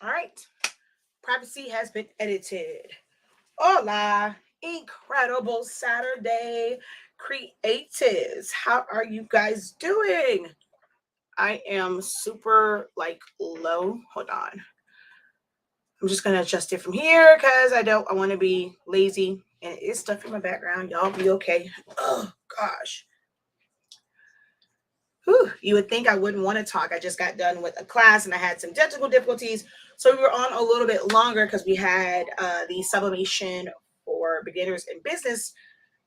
All right. Privacy has been edited. Hola, incredible Saturday creatives. How are you guys doing? I am super low. Hold on. I'm just gonna adjust it from here because I want to be lazy and it's stuff in my background. Y'all be okay. Oh gosh. Whew, you would think I wouldn't want to talk. I just got done with a class and I had some technical difficulties. So we were on a little bit longer because we had the Sublimation for Beginners in Business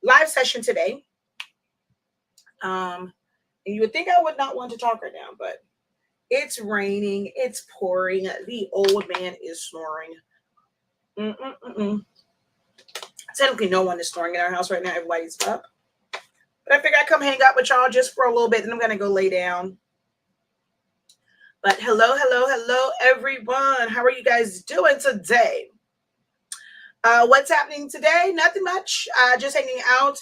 live session today. And you would think I would not want to talk right now, but it's raining, it's pouring, the old man is snoring. Mm-mm-mm-mm. Technically, no one is snoring in our house right now. Everybody's up. But I figured I'd come hang out with y'all just for a little bit, and I'm going to go lay down. But hello, everyone. How are you guys doing today? What's happening today? Nothing much. Just hanging out.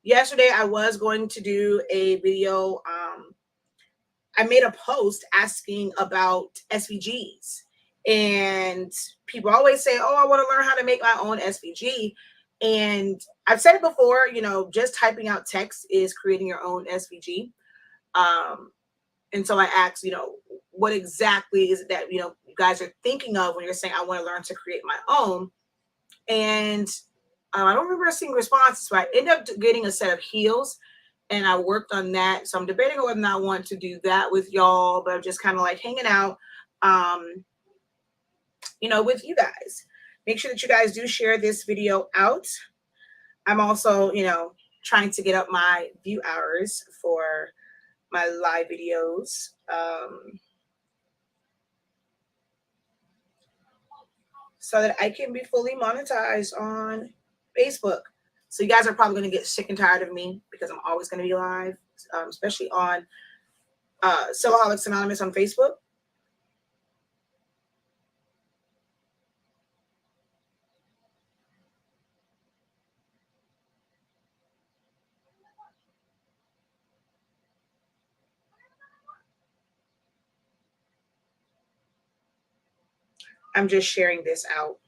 Yesterday, I was going to do a video. I made a post asking about SVGs. And people always say, oh, I want to learn how to make my own SVG. And I've said it before, just typing out text is creating your own SVG. And so I asked, what exactly is it that, you guys are thinking of when you're saying, I want to learn to create my own. And I don't remember seeing responses, but I ended up getting a set of heels and I worked on that. So I'm debating on whether or not I want to do that with y'all, but I'm just kind of like hanging out, with you guys. Make sure that you guys do share this video out. I'm also, trying to get up my view hours for my live videos. So that I can be fully monetized on Facebook. So you guys are probably going to get sick and tired of me because I'm always going to be live, especially on Soloholics Anonymous on Facebook. I'm just sharing this out.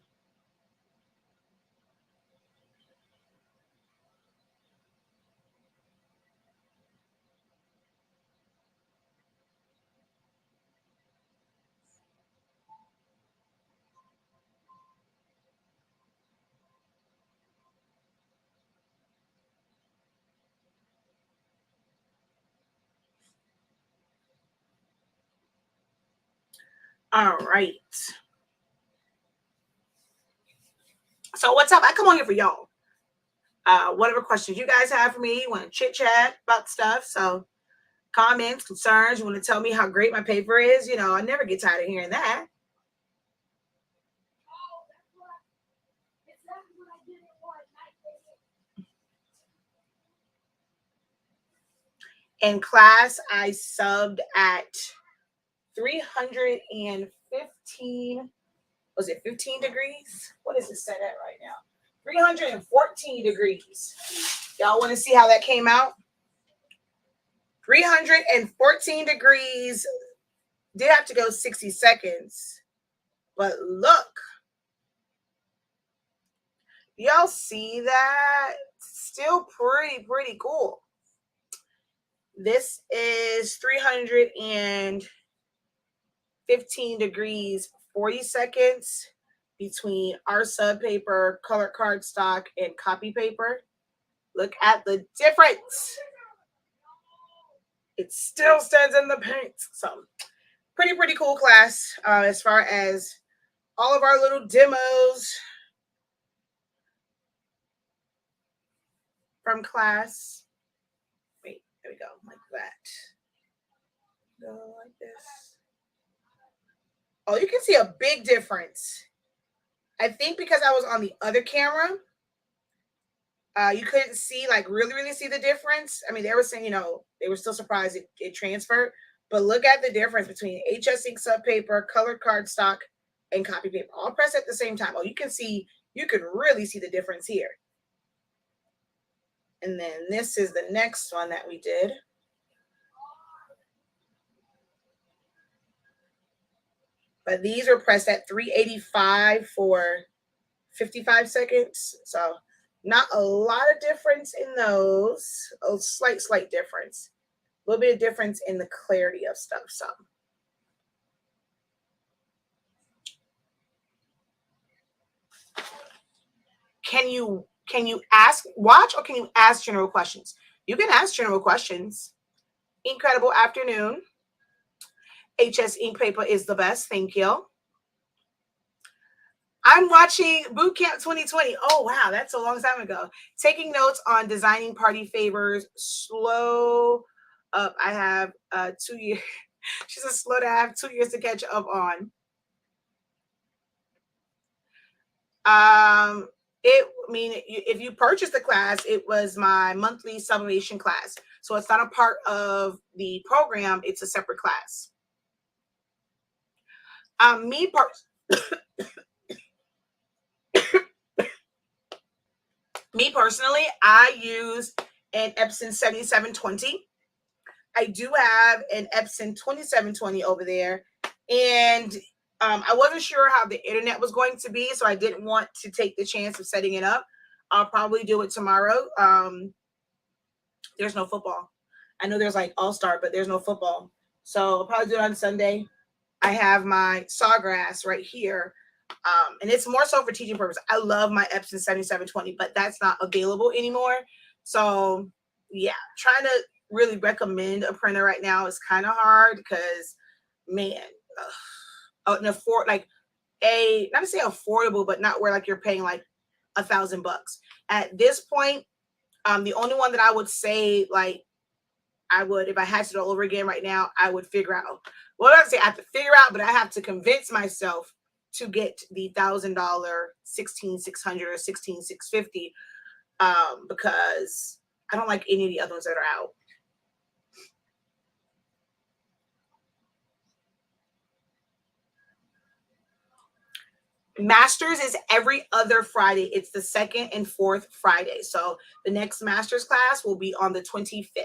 All right. So what's up? I come on here for y'all. Whatever questions you guys have for me, you want to chit chat about stuff. So comments, concerns, you want to tell me how great my paper is. I never get tired of hearing that. In class, I subbed at 315. Was it 15 degrees? What is it set at right now? 314 degrees. Y'all want to see how that came out? 314 degrees. Did have to go 60 seconds. But look. Y'all see that? Still pretty cool. This is 315 degrees, 40 seconds between our sub paper, colored cardstock, and copy paper. Look at the difference. It still stands in the paint. So pretty cool class as far as all of our little demos from class. Wait, there we go, like that. Go like this. Oh, you can see a big difference. I think because I was on the other camera, you couldn't see, really see the difference. I mean, they were saying, they were still surprised it transferred. But look at the difference between HS ink sub paper, colored cardstock, and copy paper. All pressed at the same time. Oh, you can really see the difference here. And then this is the next one that we did. But these are pressed at 385 for 55 seconds. So not a lot of difference in those. A slight difference. A little bit of difference in the clarity of stuff. So can you watch, or can you ask general questions? You can ask general questions. INKcredible afternoon. HS ink paper is the best. Thank you. I'm watching Boot Camp 2020. Oh, wow. That's a long time ago. Taking notes on designing party favors. Slow up. I have 2 years. She says slow to have 2 years to catch up on. If you purchase the class, it was my monthly sublimation class. So it's not a part of the program. It's a separate class. Me personally, I use an Epson 7720. I do have an Epson 2720 over there. And I wasn't sure how the internet was going to be, so I didn't want to take the chance of setting it up. I'll probably do it tomorrow. There's no football. I know there's like All-Star, but there's no football. So I'll probably do it on Sunday. I have my Sawgrass right here. And it's more so for teaching purposes. I love my Epson 7720, but that's not available anymore. So yeah, trying to really recommend a printer right now is kind of hard because, man, not to say affordable, but not where like you're paying like $1,000 at this point. The only one that I would say, like, I would, if I had to do it all over again right now, I would figure out. Well, I don't say I have to figure out, but I have to convince myself to get the $1,000 16600 or 16650, because I don't like any of the other ones that are out. Masters is every other Friday. It's the second and fourth Friday. So the next master's class will be on the 25th.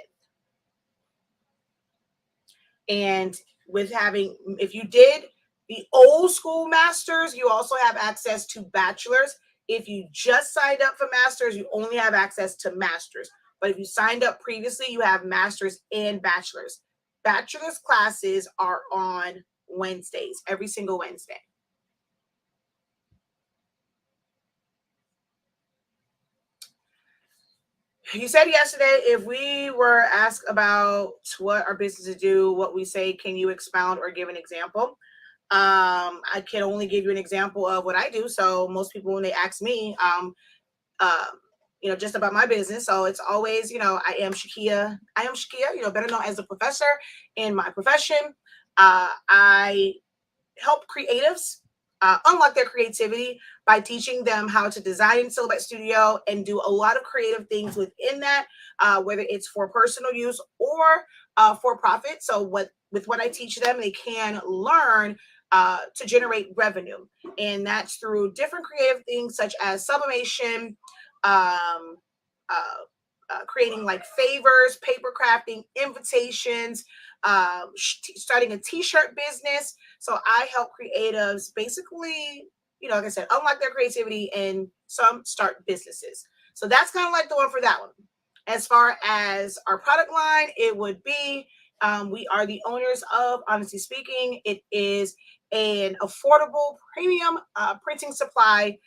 And if you did the old school masters, you also have access to bachelors. If you just signed up for masters, you only have access to masters. But if you signed up previously, you have masters and bachelors. Bachelor's classes are on Wednesdays, every single Wednesday. You said yesterday, if we were asked about what our businesses do, what we say, can you expound or give an example? I can only give you an example of what I do. So most people, when they ask me, just about my business. So it's always, I am Shakia, better known as a professor in my profession. I help creatives unlock their creativity by teaching them how to design Silhouette Studio and do a lot of creative things within that, whether it's for personal use or for profit. So with what I teach them, they can learn to generate revenue. And that's through different creative things such as sublimation, creating like favors, paper crafting, invitations, starting a t-shirt business. So I help creatives basically, like I said, unlock their creativity and some start businesses. So that's kind of like the one for that one. As far as our product line, it would be, we are the owners of Honestly Speaking. It is an affordable premium printing supply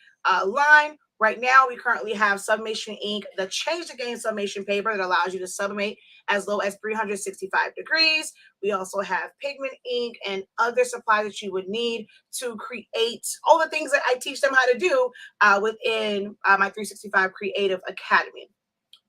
line. Right now, we currently have Sublimation ink, the Change the Game sublimation paper that allows you to sublimate as low as 365 degrees. We also have pigment ink and other supplies that you would need to create all the things that I teach them how to do within my 365 Creative Academy.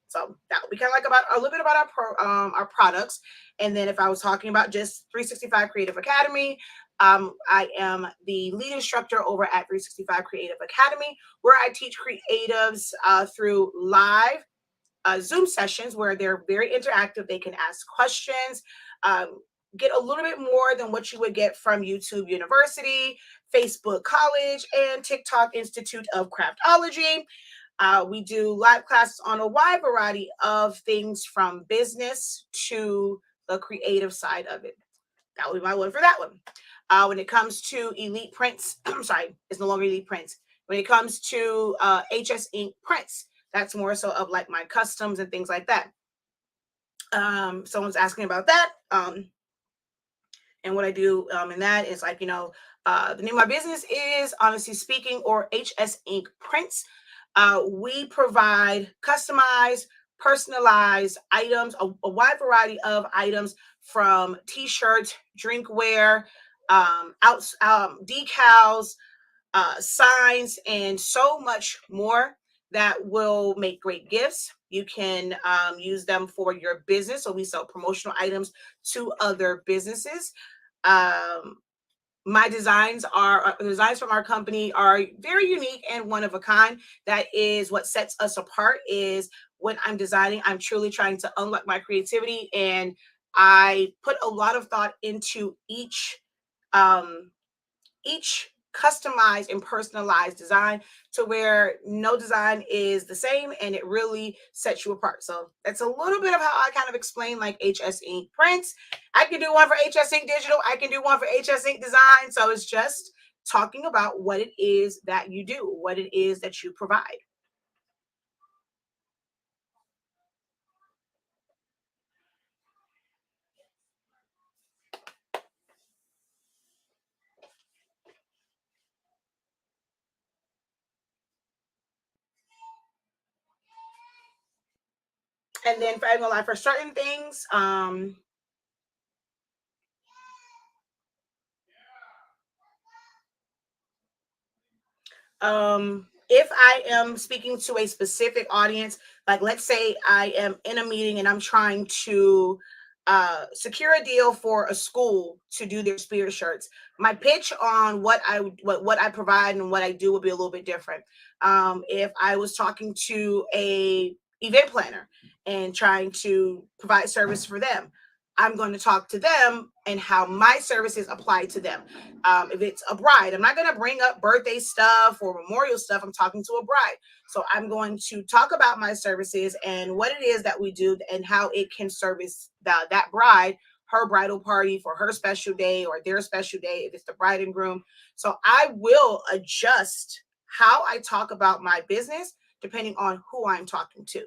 So that would be kind of like about a little bit about our products. And then if I was talking about just 365 Creative Academy, I am the lead instructor over at 365 Creative Academy, where I teach creatives through live Zoom sessions where they're very interactive. They can ask questions, get a little bit more than what you would get from YouTube University, Facebook College, and TikTok Institute of Craftology. We do live classes on a wide variety of things from business to the creative side of it. That would be my one for that one. When it comes to Elite Prints, I'm sorry, it's no longer Elite Prints. When it comes to HS Ink prints, that's more so of like my customs and things like that. Someone's asking about that. And what I do in that is like, the name of my business is Honestly Speaking, or HS Ink Prints. We provide customized, personalized items, a wide variety of items, from t-shirts, drinkware, decals, signs, and so much more that will make great gifts. You can use them for your business. So we sell promotional items to other businesses. Um, my designs from our company are very unique and one of a kind. That is what sets us apart. Is when I'm designing, I'm truly trying to unlock my creativity, and I put a lot of thought into um, each customized and personalized design, to where no design is the same and it really sets you apart. So that's a little bit of how I kind of explain like HS Ink Prints. I can do one for HS Ink Digital, I can do one for HS Ink Design. So it's just talking about what it is that you do, what it is that you provide. And then for everyone, like for certain things, if I am speaking to a specific audience, like let's say I am in a meeting and I'm trying to secure a deal for a school to do their spirit shirts, my pitch on what I provide and what I do will be a little bit different. If I was talking to a event planner and trying to provide service for them, I'm going to talk to them and how my services apply to them. If it's a bride, I'm not going to bring up birthday stuff or memorial stuff. I'm talking to a bride. So I'm going to talk about my services and what it is that we do and how it can service that bride, her bridal party for her special day or their special day, if it's the bride and groom. So I will adjust how I talk about my business depending on who I'm talking to.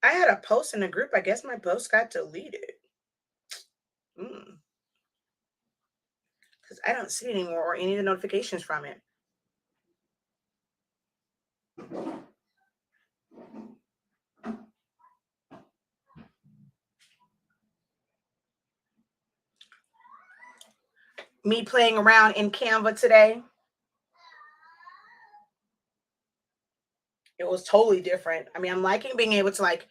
I had a post in the group. I guess my post got deleted. Because I don't see it anymore or any of the notifications from it. Me playing around in Canva today, it was totally different. I mean, I'm liking being able to like,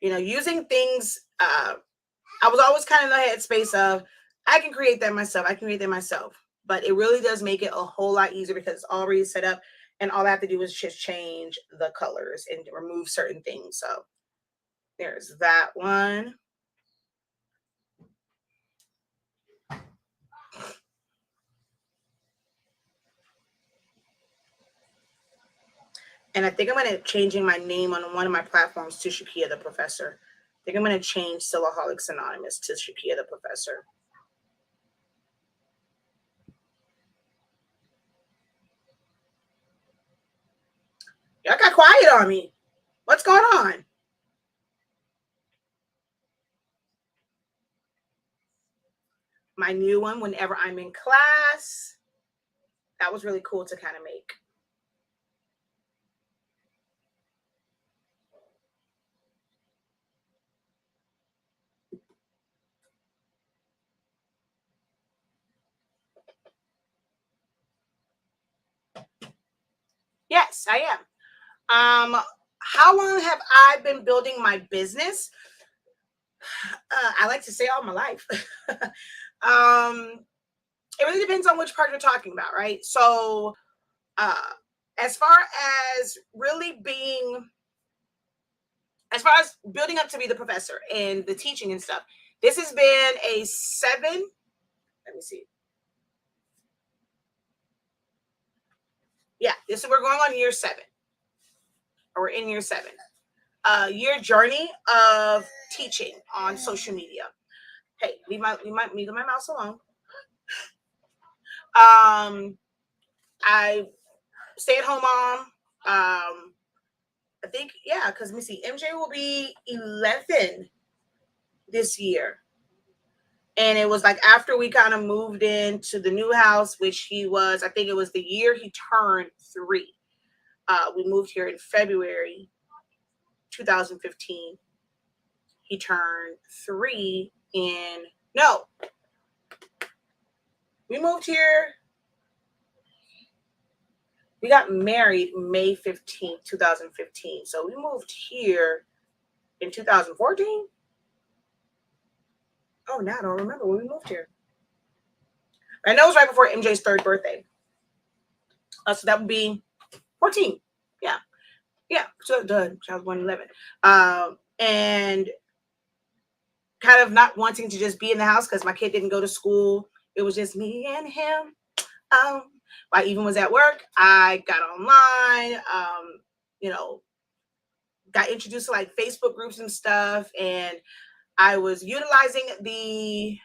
using things. I was always kind of in the headspace of I can create that myself. I can create that myself. But it really does make it a whole lot easier because it's already set up, and all I have to do is just change the colors and remove certain things. So there's that one. And I think I'm going to changing my name on one of my platforms to Shakia the Professor. I think I'm going to change Silaholics Anonymous to Shakia the Professor. Y'all got quiet on me. What's going on? My new one, whenever I'm in class, that was really cool to kind of make. Yes, I am. How long have I been building my business? I like to say all my life. It really depends on which part you're talking about, right? So, uh, as far as really being as far as building up to be the professor and the teaching and stuff, this has been a 7. Let me see. Yeah, we're going on year 7. Or we're in year 7. Year journey of teaching on social media. Hey, leave my mouse alone. I stay-at-home mom. I think, yeah, because let me see, MJ will be 11 this year. And it was like after we kind of moved into the new house, which he was, I think it was the year he turned 3. We moved here in February 2015. He turned 3 in, no, we moved here. We got married May 15th, 2015. So we moved here in 2014. Oh, now I don't remember when we moved here. I know it was right before MJ's 3rd birthday. So that would be 14. Yeah. Yeah. So done. Child 111. And kind of not wanting to just be in the house because my kid didn't go to school. It was just me and him. I even was at work. I got online, got introduced to like Facebook groups and stuff. And I was utilizing the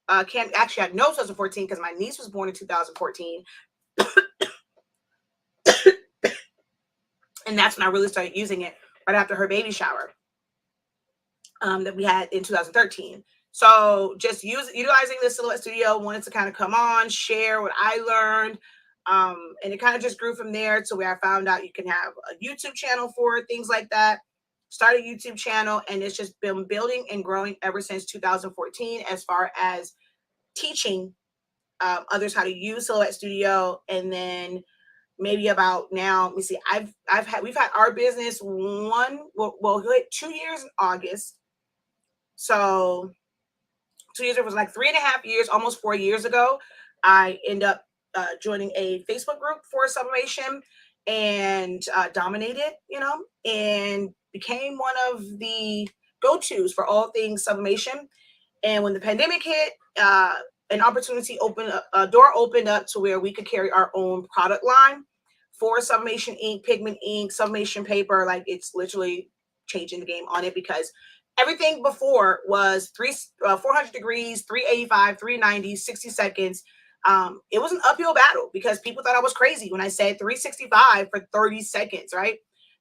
actually I know 2014 because my niece was born in 2014. And that's when I really started using it, right after her baby shower that we had in 2013. So just utilizing the Silhouette Studio, wanted to kind of come on, share what I learned. And it kind of just grew from there to where I found out you can have a YouTube channel for it, things like that. Start a YouTube channel, and it's just been building and growing ever since 2014 as far as teaching others how to use Silhouette Studio. And then maybe about now, let me see, we've had our business we'll hit 2 years in August. So 2 years, it was like 3.5 years, almost 4 years ago. I end up joining a Facebook group for Sublimation and dominated, and became one of the go-tos for all things Sublimation. And when the pandemic hit, an opportunity opened, a door opened up to where we could carry our own product line for Sublimation ink, pigment ink, Sublimation paper. Like, it's literally changing the game on it, because everything before was 400 degrees, 385, 390, 60 seconds. It was an uphill battle because people thought I was crazy when I said 365 for 30 seconds, right?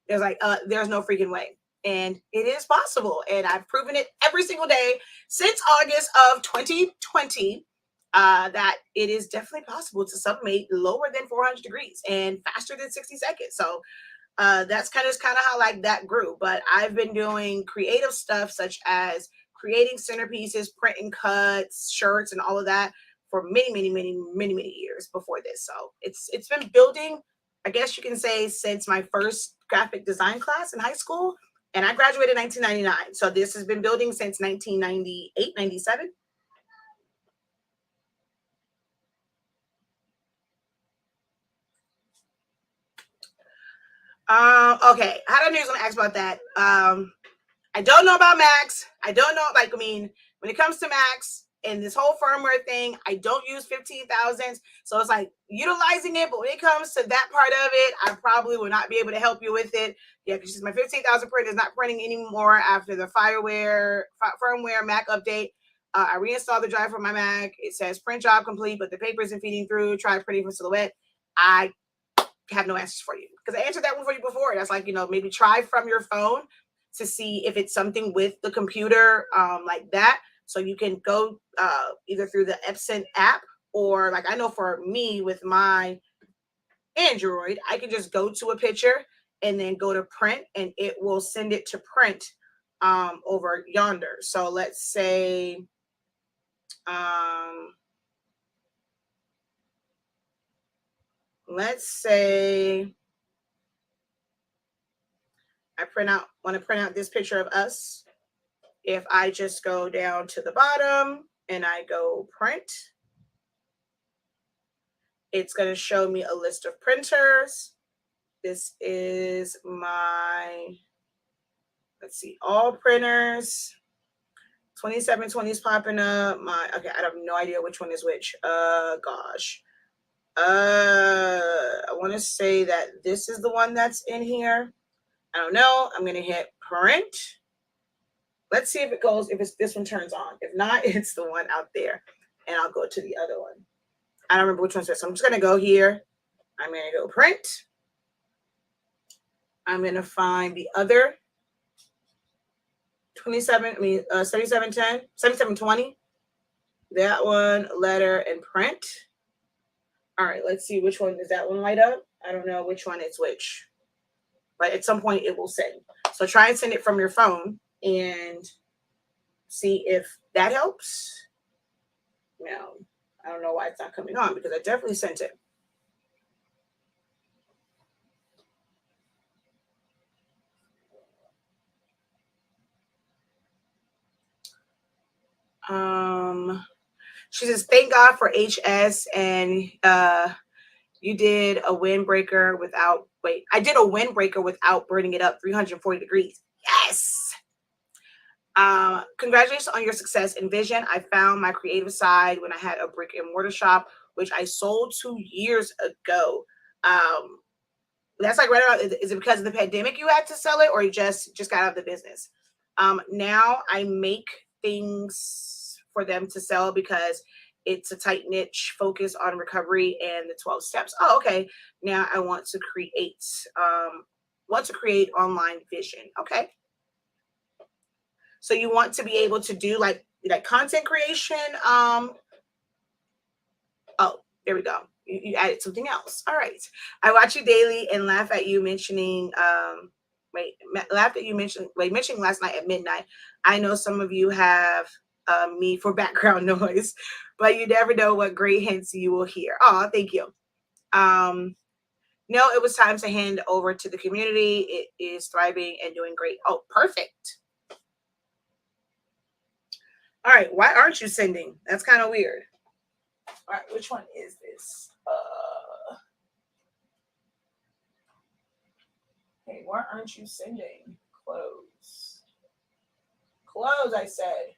It was like, there's no freaking way. And it is possible. And I've proven it every single day since August of 2020 that it is definitely possible to sublimate lower than 400 degrees and faster than 60 seconds. So that's kind of how like that grew. But I've been doing creative stuff such as creating centerpieces, printing cuts, shirts, and all of that for many years before this. So it's been building, I guess you can say, since my first graphic design class in high school. And I graduated in 1999. So this has been building since 1998, 97. Okay. How do I know you're going to ask about that? I don't know about Macs. I don't know. Like, I mean, when it comes to Macs and this whole firmware thing, I don't use 15,000s. So it's like utilizing it. But when it comes to that part of it, I probably will not be able to help you with it. Yeah, because my 15,000 print is not printing anymore after the firmware Mac update. I reinstalled the drive for my Mac. It says print job complete, but the paper isn't feeding through. Try printing from Silhouette. I have no answers for you because I answered that one for you before. That's like, maybe try from your phone to see if it's something with the computer like that. So you can go either through the Epson app, or like I know for me with my Android, I can just go to a picture and then go to print, and it will send it to print over yonder. So let's say I want to print out this picture of us. If I just go down to the bottom and I go print, it's going to show me a list of printers. This is my, let's see, all printers. 2720 is popping up. Okay, I have no idea which one is which. Gosh. I want to say that this is the one that's in here. I don't know. I'm gonna hit print. Let's see if it goes, if this one turns on. If not, it's the one out there. And I'll go to the other one. I don't remember which one's this. So I'm just gonna go here. I'm gonna go print. I'm gonna find the other 7720. That one, letter and print. All right, let's see which one is that one light up. I don't know which one is which, but at some point it will send. So try and send it from your phone and see if that helps. No, I don't know why it's not coming on because I definitely sent it. She says, thank God for HS, and you did a windbreaker without, I did a windbreaker without burning it up 340 degrees. Yes. Congratulations on your success and vision. I found my creative side when I had a brick and mortar shop, which I sold 2 years ago. That's like right around, is it because of the pandemic you had to sell it, or you just got out of the business? Now I make things for them to sell because it's a tight niche focus on recovery and the 12 steps. Oh, okay. Now I want to create online vision. Okay. So you want to be able to do like content creation. Oh, there we go. You added something else. All right. I watch you daily and laugh at you mentioning mentioning last night at midnight. I know some of you have me for background noise, but you never know what great hints you will hear. Oh, thank you. No, it was time to hand over to the community. It is thriving and doing great. Oh, perfect. All right. Why aren't you sending? That's kind of weird. All right. Which one is this? Hey, why aren't you sending? Close. Close, I said.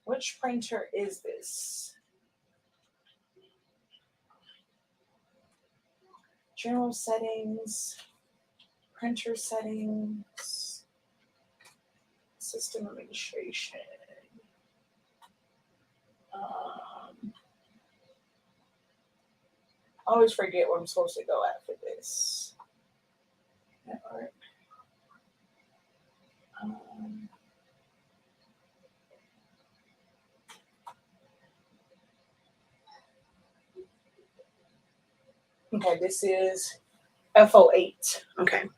Which printer is this? General settings, printer settings, system administration. I always forget where I'm supposed to go at for this. Network. Okay, this is FO8. Okay.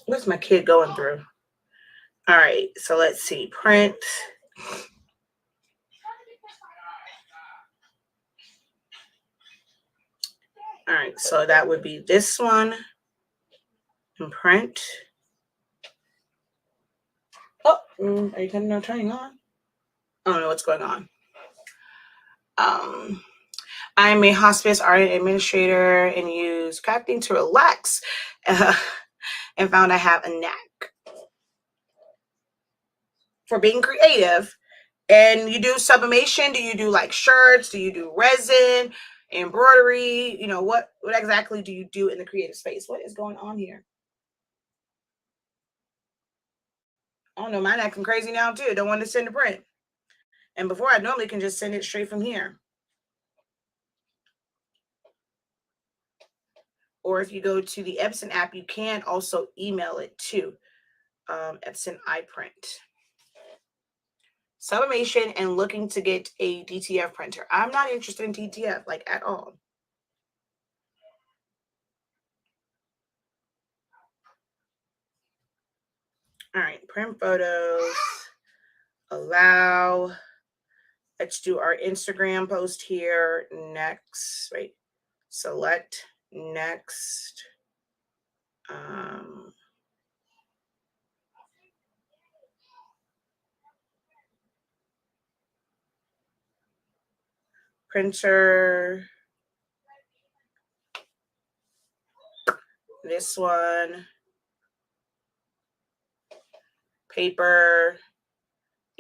What's my kid going through? All right, so let's see. Print. All right, so that would be this one. And print. Oh, are you turning on? I don't know what's going on. I'm a hospice RN administrator and use caffeine to relax, and found I have a knack for being creative. And you do sublimation? Do you do like shirts? Do you do resin, embroidery? You know, what exactly do you do in the creative space? What is going on here? I don't know. Mine acting crazy now too. Don't want to send a print. And before I normally can just send it straight from here. Or if you go to the Epson app, you can also email it to Epson iPrint. Sublimation and looking to get a DTF printer. I'm not interested in DTF, like, at all. All right, print photos. Allow. Let's do our Instagram post here. Next, wait. Select next. Printer. This one. Paper.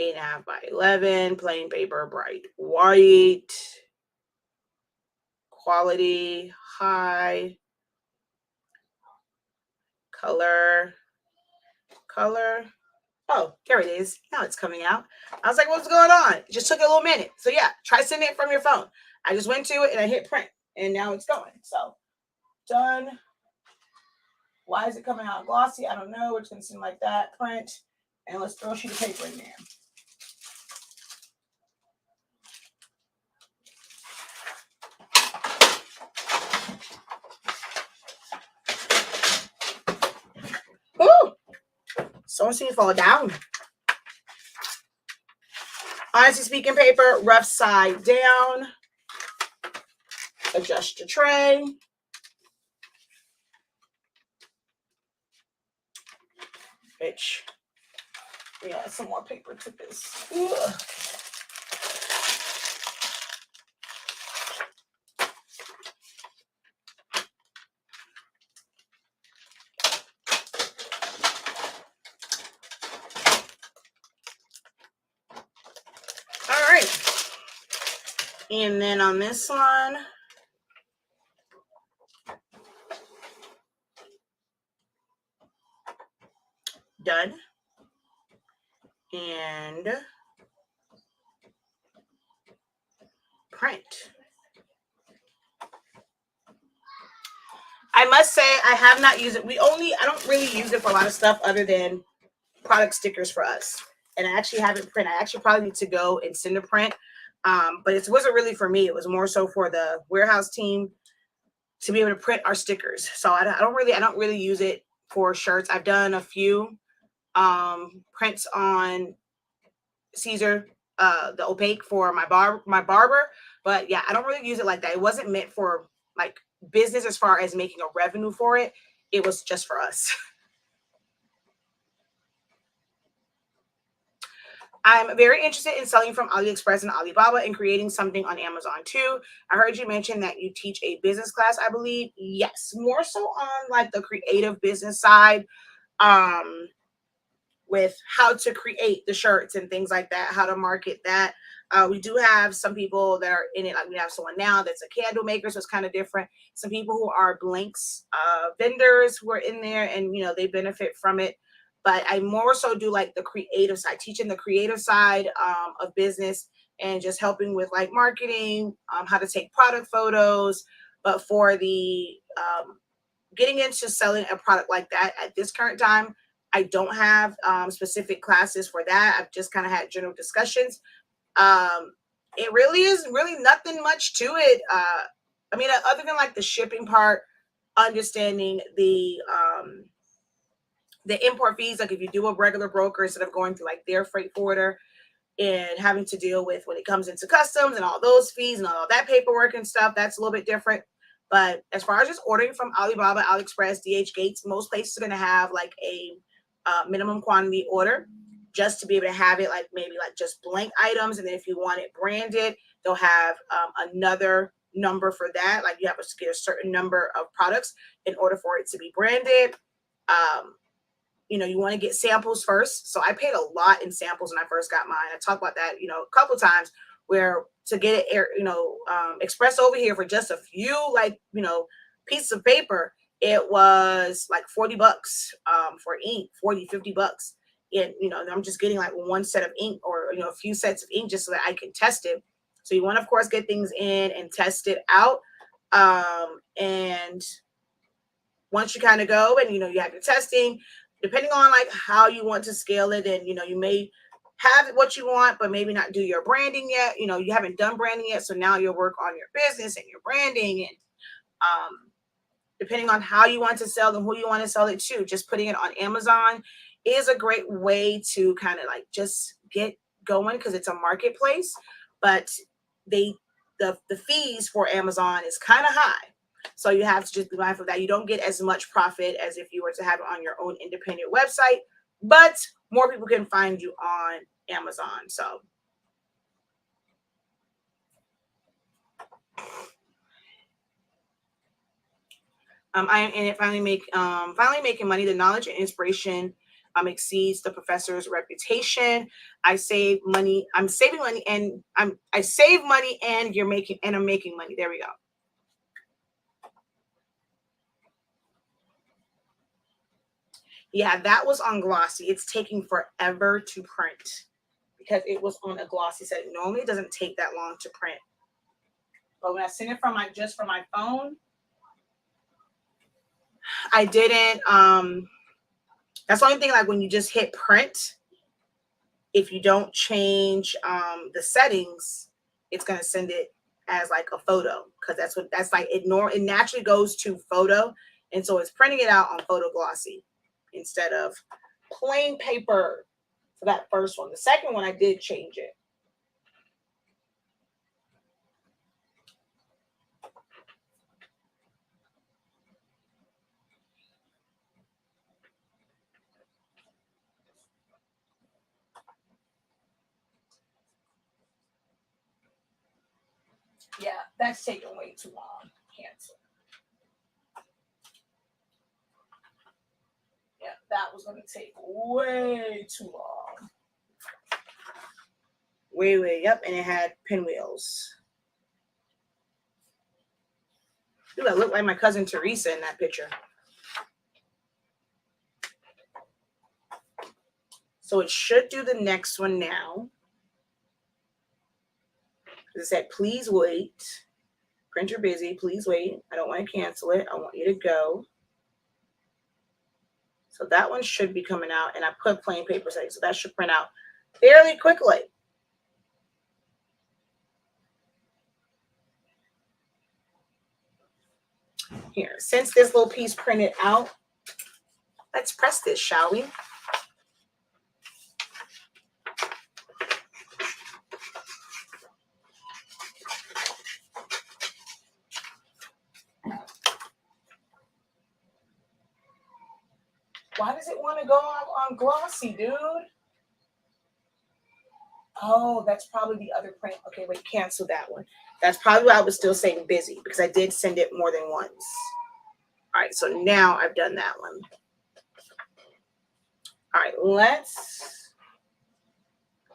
8.5 by 11. Plain paper, bright white. Quality, high. Color. Oh, there it is. Now it's coming out. I was like, what's going on? It just took a little minute. So yeah, try sending it from your phone. I just went to it and I hit print and now it's going. So done. Why is it coming out glossy? I don't know. We're just going to send like that. Print. And let's throw a sheet of paper in there. Ooh! Someone seems to fall down. Honestly speaking, paper, rough side down. Adjust your tray. Bitch. Yeah, some more paper to this. Ugh. All right. And then on this one, done. And print. I must say I have not used it. I don't really use it for a lot of stuff other than product stickers for us. And I actually haven't print. I actually probably need to go and send a print. But it wasn't really for me. It was more so for the warehouse team to be able to print our stickers. So I don't really use it for shirts. I've done a few prints on Caesar, the opaque for my barber, but yeah, I don't really use it like that. It wasn't meant for like business as far as making a revenue for it. It was just for us. I'm very interested in selling from AliExpress and Alibaba and creating something on Amazon too. I heard you mention that you teach a business class, I believe. Yes, more so on like the creative business side, with how to create the shirts and things like that, how to market that. We do have some people that are in it. Like we have someone now that's a candle maker, so it's kind of different. Some people who are blanks vendors who are in there, and they benefit from it. But I more so do like the creative side, teaching the creative side of business and just helping with like marketing, how to take product photos. But for the getting into selling a product like that at this current time, I don't have specific classes for that. I've just kind of had general discussions. It really is nothing much to it. I mean, other than like the shipping part, understanding the import fees, like if you do a regular broker instead of going through like their freight forwarder and having to deal with when it comes into customs and all those fees and all that paperwork and stuff, that's a little bit different. But as far as just ordering from Alibaba, AliExpress, DH Gates, most places are going to have like a minimum quantity order just to be able to have it like maybe like just blank items. And then if you want it branded, they'll have another number for that. Like you have to get a certain number of products in order for it to be branded. You want to get samples first. So I paid a lot in samples when I first got mine. I talked about that, a couple times where to get it, expressed over here for just a few, pieces of paper, it was like $40 for ink, 40, $50. And, I'm just getting like one set of ink or, a few sets of ink just so that I can test it. So you want to, of course, get things in and test it out. And once you kind of go and, you have your testing, depending on like how you want to scale it, and you may have what you want, but maybe not do your branding yet. You know, you haven't done branding yet. So now you'll work on your business and your branding, and depending on how you want to sell and who you want to sell it to, just putting it on Amazon is a great way to kind of like just get going, because it's a marketplace, but the fees for Amazon is kind of high. So you have to just be mindful that you don't get as much profit as if you were to have it on your own independent website, but more people can find you on Amazon. So I am in it finally making money. The knowledge and inspiration exceeds the professor's reputation. I save money. I'm saving money, and I save money, and I'm making money. There we go. Yeah, that was on glossy. It's taking forever to print because it was on a glossy set. Normally it doesn't take that long to print. But when I sent it from my phone, I didn't that's the only thing, like when you just hit print, if you don't change the settings, it's gonna send it as like a photo, because that's like it naturally goes to photo, and so it's printing it out on photo glossy instead of plain paper for that first one. The second one I did change it. Yeah, that's taking way too long. Cancel. Yeah, that was going to take way too long. Way, yep, and it had pinwheels. Dude, I look like my cousin Teresa in that picture. So it should do the next one now. It said, please wait. Printer busy, please wait. I don't want to cancel it. I want you to go. So that one should be coming out, and I put plain paper setting, so that should print out fairly quickly. Here, since this little piece printed out, let's press this, shall we? Why does it want to go on glossy, dude? Oh, that's probably the other print. Okay, wait, cancel that one. That's probably why I was still saying busy, because I did send it more than once. All right, so now I've done that one. All right, let's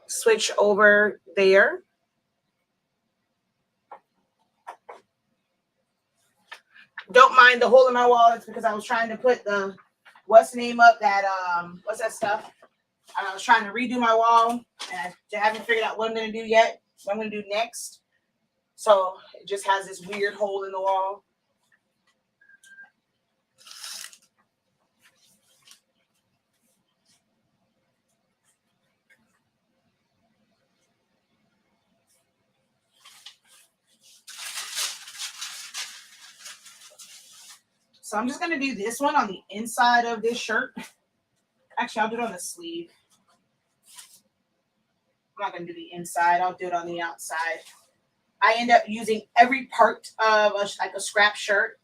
switch over there. Don't mind the hole in my wall. It's because I was trying to put the, what's the name up that, what's that stuff? I was trying to redo my wall, and I haven't figured out what I'm going to do yet, what I'm going to do next. So it just has this weird hole in the wall. So I'm just going to do this one on the inside of this shirt. Actually, I'll do it on the sleeve. I'm not going to do the inside. I'll do it on the outside. I end up using every part of like a scrap shirt.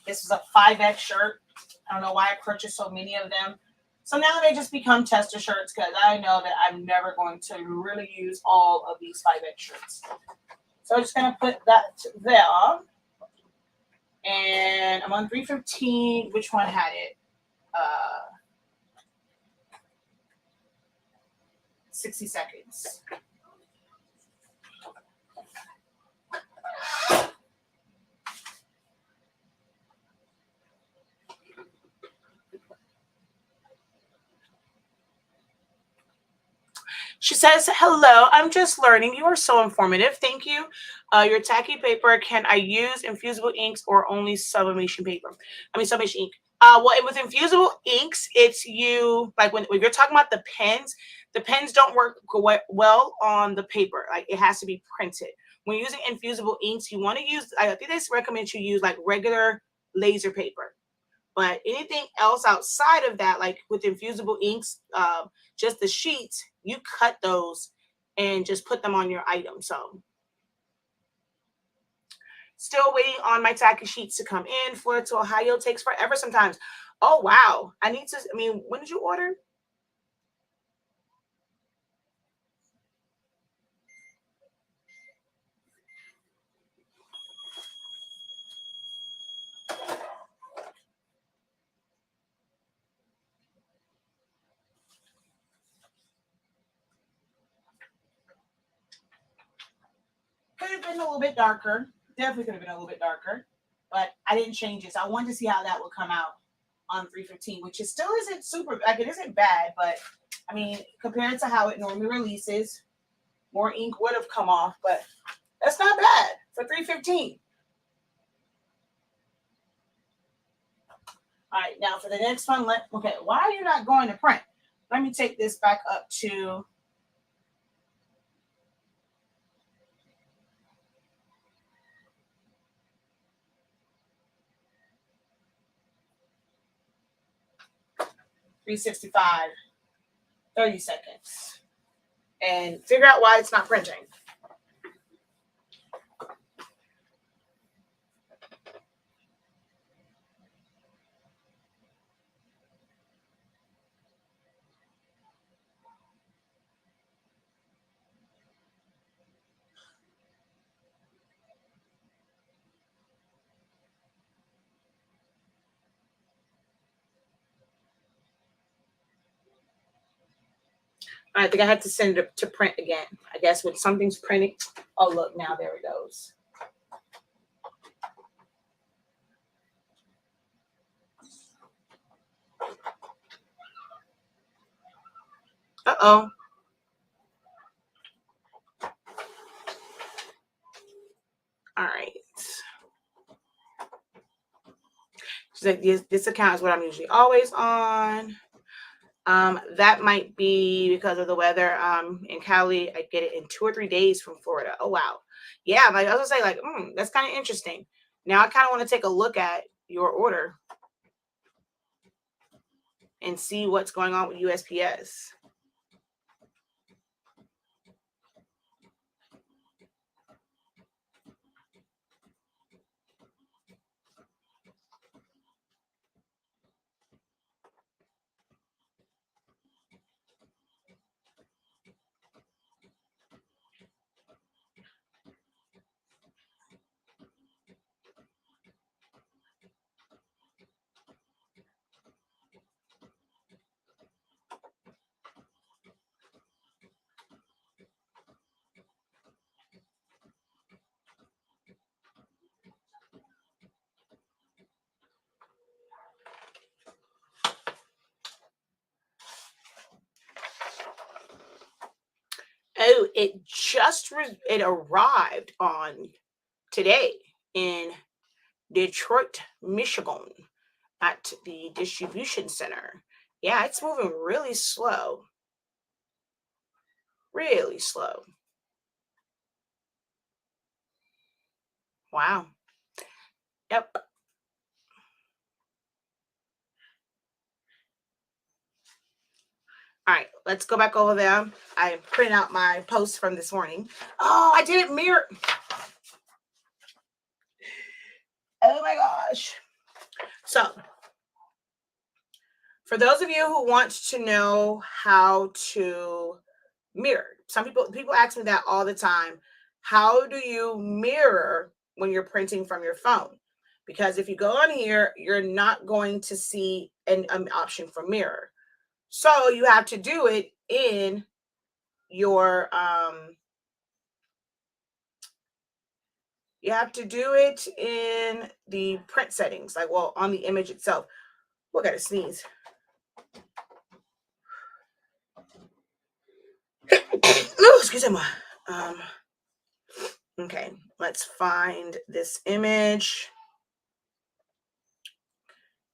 This is a 5X shirt. I don't know why I purchased so many of them. So now they just become tester shirts, because I know that I'm never going to really use all of these 5X shirts. So I'm just going to put that there. And I'm on 315. Which one had it? 60 seconds. She says, hello, I'm just learning. You are so informative. Thank you. Your tacky paper, can I use infusible inks or only sublimation paper? Sublimation ink. Well, with infusible inks, it's you like when you're talking about the pens don't work well on the paper. Like it has to be printed. When using infusible inks, you want to use. I think they recommend you use like regular laser paper. But anything else outside of that, like with infusible inks, just the sheets, you cut those and just put them on your item. So still waiting on my tacky sheets to come in. Florida to Ohio takes forever sometimes. Oh, wow. I mean, when did you order? Could have been a little bit darker. Definitely could have been a little bit darker. But I didn't change it. So I wanted to see how that would come out on 315, which is still isn't super, like it isn't bad, but I mean, compared to how it normally releases, more ink would have come off, but that's not bad for 315. All right, now for the next one, okay, why are you not going to print? Let me take this back up to $365, 30 seconds, and figure out why it's not printing. I think I had to send it to print again. I guess when something's printing. Oh, look, now there it goes. Uh-oh. All right. So this account is what I'm usually always on. That might be because of the weather. In Cali, I get it in 2 or 3 days from Florida. Oh wow, yeah. Like I was gonna say, like, that's kind of interesting. Now I kind of want to take a look at your order and see what's going on with USPS. Oh, it arrived on today in Detroit, Michigan, at the distribution center. Yeah, it's moving really slow. Really slow. Wow. Yep. All right, let's go back over there. I printed out my post from this morning. Oh, I didn't mirror. Oh my gosh. So, for those of you who want to know how to mirror, some people ask me that all the time. How do you mirror when you're printing from your phone? Because if you go on here, you're not going to see an option for mirror. So you have to do it in your you have to do it in the print settings, like, well, on the image itself. Look at it sneeze. Oh, excuse me. Okay, let's find this image.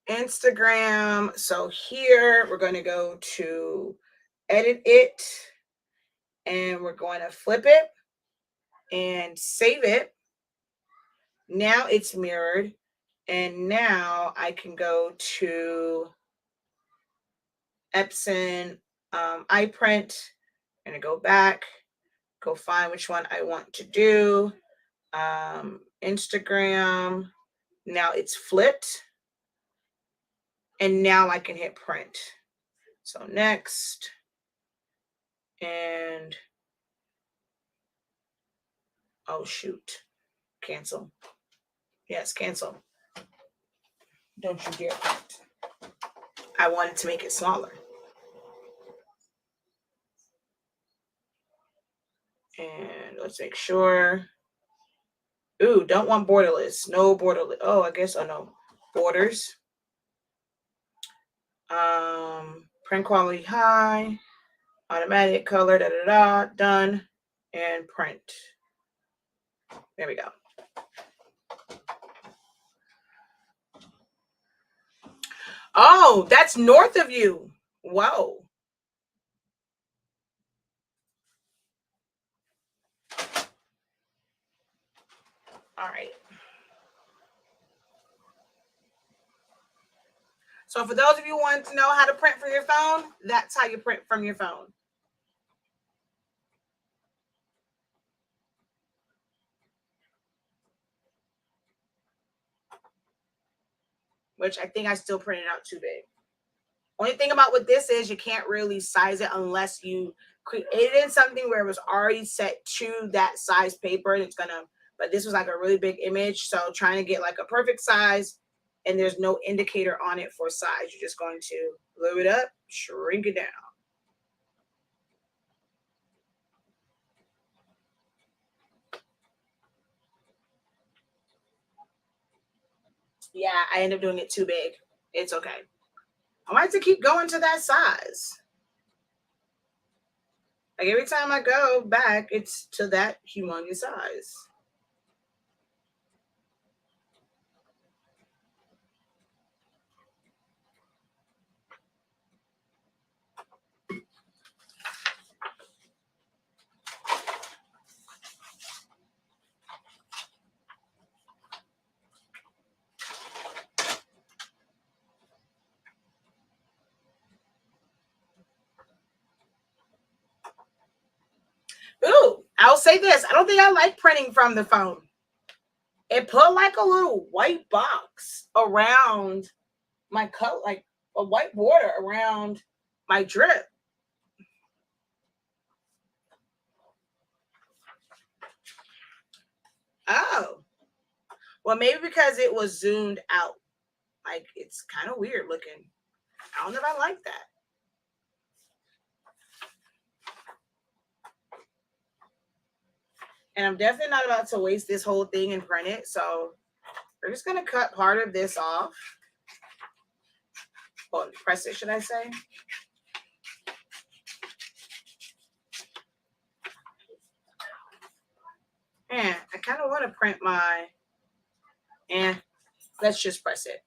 Instagram. So here we're going to go to edit it, and we're going to flip it and save it. Now it's mirrored, and now I can go to Epson iPrint. I'm going to go back, go find which one I want to do. Instagram. Now it's flipped, and now I can hit print. So next, and oh shoot, cancel. Yes, cancel. Don't you dare print. I wanted to make it smaller. And let's make sure. Ooh, don't want borderless. No borderless. Oh, I guess, oh no. Borders. Print quality high. Automatic color, done. And print. There we go. Oh, that's north of you. Whoa. All right. So for those of you who want to know how to print from your phone, that's how you print from your phone. Which I think I still printed out too big. Only thing about what this is, you can't really size it unless you created something where it was already set to that size paper. And it's gonna, but this was like a really big image. So trying to get like a perfect size, and there's no indicator on it for size. You're just going to blow it up, shrink it down. Yeah, I end up doing it too big. It's okay. I want to keep going to that size. Like every time I go back, it's to that humongous size. Ooh, I'll say this. I don't think I like printing from the phone. It put like a little white box around my coat, like a white border around my drip. Oh, well, maybe because it was zoomed out. Like it's kind of weird looking. I don't know if I like that. And I'm definitely not about to waste this whole thing and print it. So we're just going to cut part of this off. Or press it, should I say? And I kind of want to print my, and let's just press it.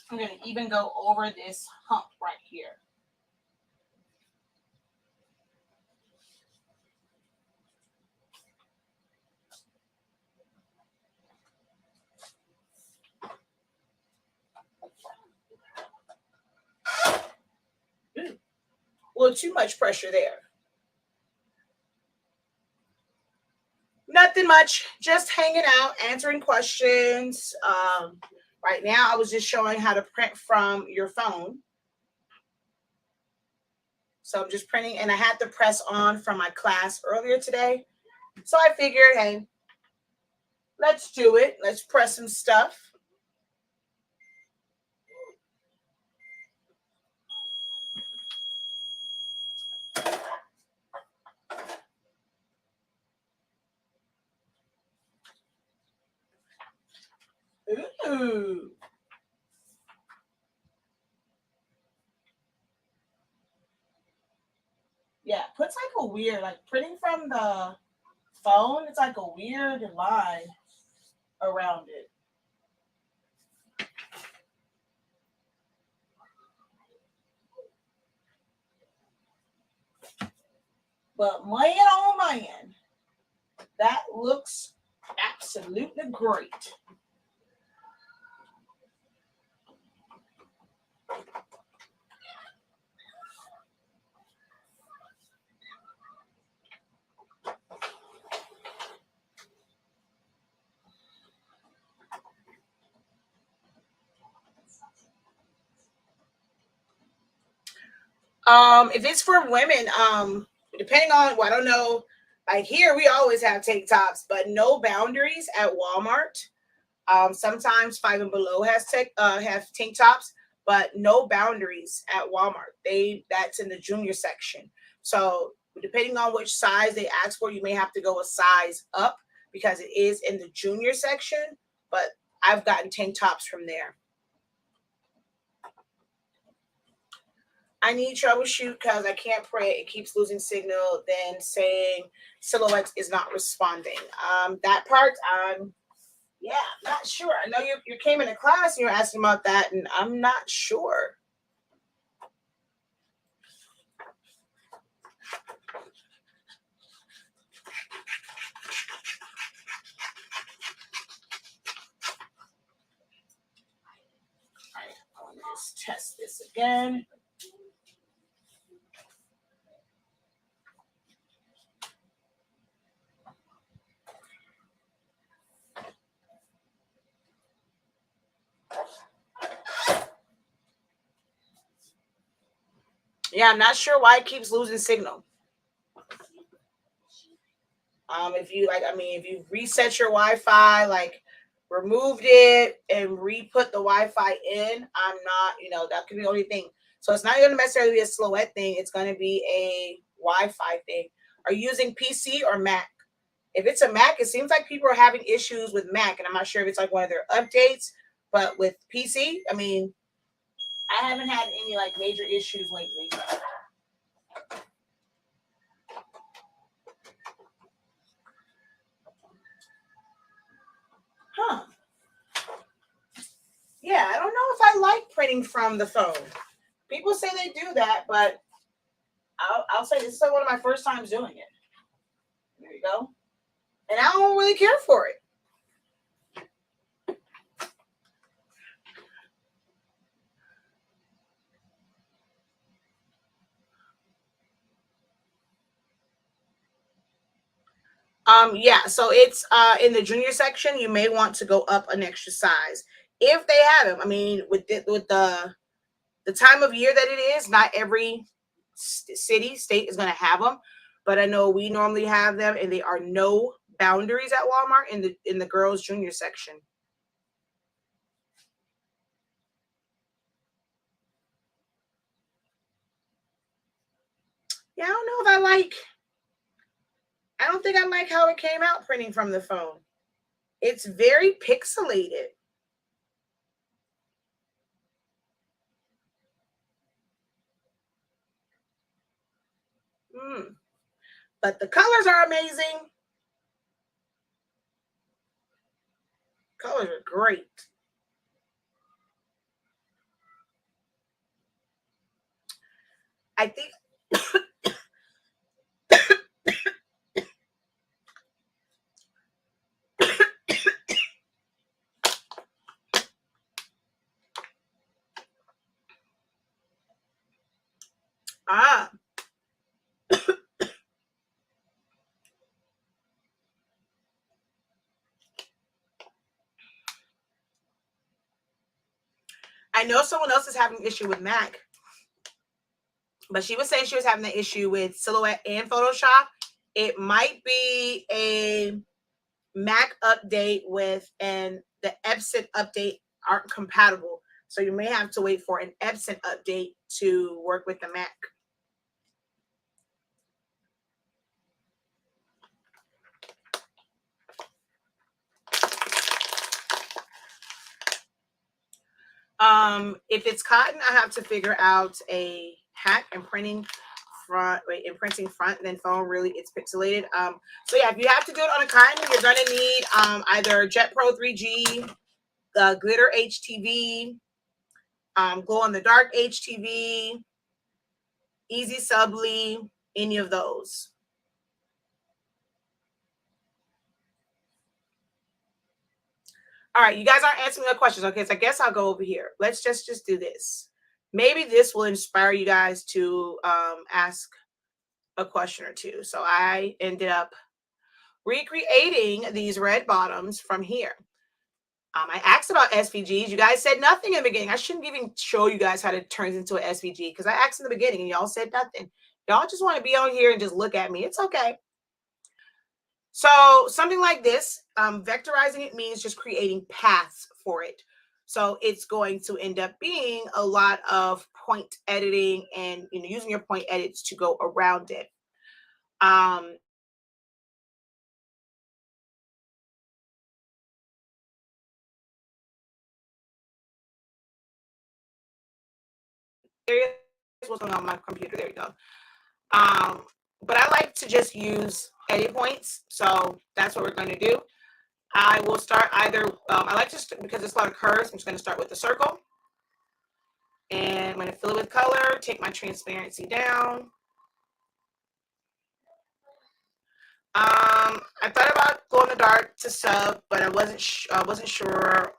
I'm going to even go over this hump right here. A little too much pressure there. Nothing Nothing much, just hanging out, answering questions. Right now, I was just showing how to print from your phone. So I'm just printing, and I had to press on from my class earlier today. So I figured, hey, let's do it. Let's press some stuff. Ooh. Yeah, puts like a weird, like printing from the phone, it's like a weird line around it. But man, oh man, that looks absolutely great. If it's for women, depending on, well, I don't know. Like here, we always have tank tops, but no boundaries at Walmart. Sometimes Five and Below has have tank tops, but no boundaries at Walmart. That's in the junior section. So depending on which size they ask for, you may have to go a size up because it is in the junior section. But I've gotten tank tops from there. I need troubleshoot because I can't pray. It keeps losing signal. Then saying silhouette is not responding. That part, yeah, I'm not sure. I know you came into class and you're asking about that, and I'm not sure. All right, I want to just test this again. Yeah, I'm not sure why it keeps losing signal. If you like, I mean, if you reset your Wi-Fi, like removed it and re-put the Wi-Fi in, I'm not, that could be the only thing. So it's not going to necessarily be a silhouette thing. It's going to be a Wi-Fi thing. Are you using PC or Mac? If it's a Mac, it seems like people are having issues with Mac, and I'm not sure if it's like one of their updates. But with PC, I mean, I haven't had any like major issues lately. Huh. Yeah, I don't know if I like printing from the phone. People say they do that, but I'll say this is like one of my first times doing it. There you go. And I don't really care for it. Yeah, so it's in the junior section. You may want to go up an extra size if they have them. I mean, with the time of year that it is, not every state is going to have them, but I know we normally have them, and they are no boundaries at Walmart in the girls junior section. Yeah, I don't know if I like. I don't think I like how it came out printing from the phone. It's very pixelated. Mm. But the colors are amazing. Colors are great. I think ah I know someone else is having an issue with Mac, but she was saying she was having an issue with Silhouette and Photoshop. It might be a Mac update and the Epson update aren't compatible. So you may have to wait for an Epson update to work with the Mac. If it's cotton, I have to figure out a hack and printing front, then phone really it's pixelated. So yeah, if you have to do it on a cotton, you're gonna need either Jet Pro 3G, glitter HTV, glow in the dark HTV, easy Subli, any of those. All right, you guys aren't answering the questions. Okay, so I guess I'll go over here. Let's just do this. Maybe this will inspire you guys to ask a question or two. So I ended up recreating these red bottoms from here. I asked about SVGs. You guys said nothing in the beginning. I shouldn't even show you guys how to turn it into an SVG because I asked in the beginning and y'all said nothing. Y'all just want to be on here and just look at me. It's okay. So something like this, vectorizing it means just creating paths for it. So it's going to end up being a lot of point editing and using your point edits to go around it. What's going on my computer? There you go. But I like to just use edit points, so that's what we're going to do. I will start either, I like to, because it's a lot of curves, I'm just going to start with the circle. And I'm going to fill it with color, take my transparency down. I thought about glow in the dark to sub, but I wasn't sure.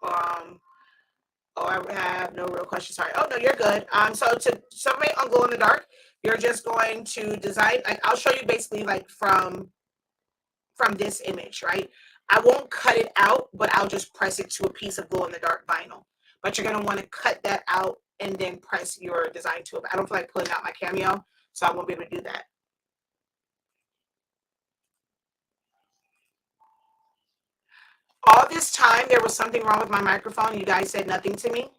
Oh, I have no real questions. Sorry. Oh no, you're good. So to submit on glow in the dark, you're just going to design. Like I'll show you basically like from this image, right? I won't cut it out, but I'll just press it to a piece of glow in the dark vinyl. But you're gonna want to cut that out and then press your design to it. I don't feel like pulling out my Cameo, so I won't be able to do that. All this time, there was something wrong with my microphone. You guys said nothing to me.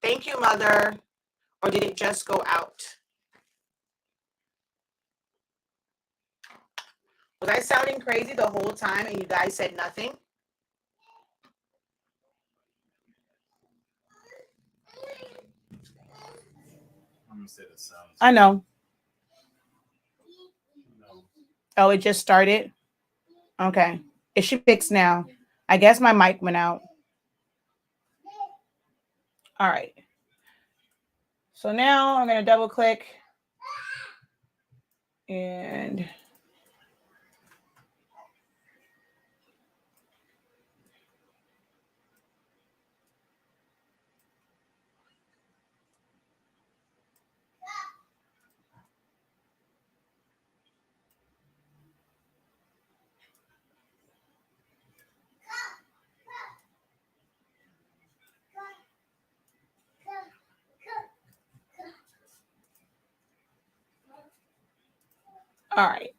Thank you, Mother. Or did it just go out? Was I sounding crazy the whole time and you guys said nothing? I'm gonna say the sound. I know. No. Oh, it just started? Okay. It should fix now. I guess my mic went out. All right. So now I'm going to double click and all right.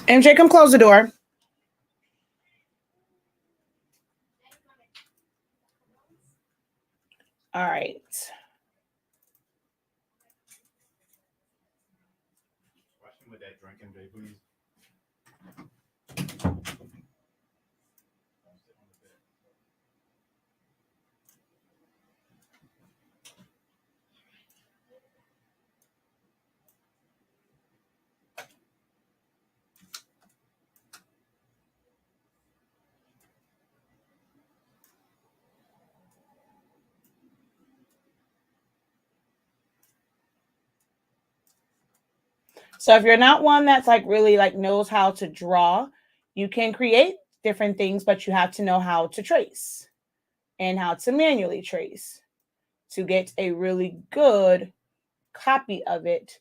MJ, come close the door. All right. Watching with that drink, MJ, please. So if you're not one that's like really like knows how to draw, you can create different things, but you have to know how to trace and how to manually trace to get a really good copy of it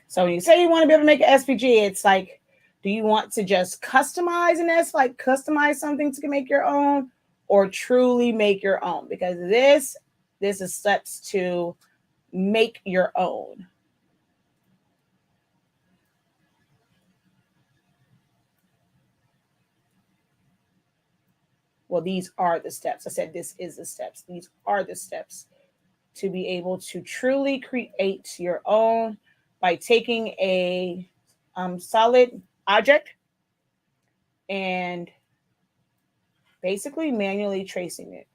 So when you say you want to be able to make an SVG, it's like, do you want to just customize customize something to make your own, or truly make your own? Because this is steps to make your own. Well, these are the steps. I said this is the steps. These are the steps to be able to truly create your own by taking a solid object and basically manually tracing it.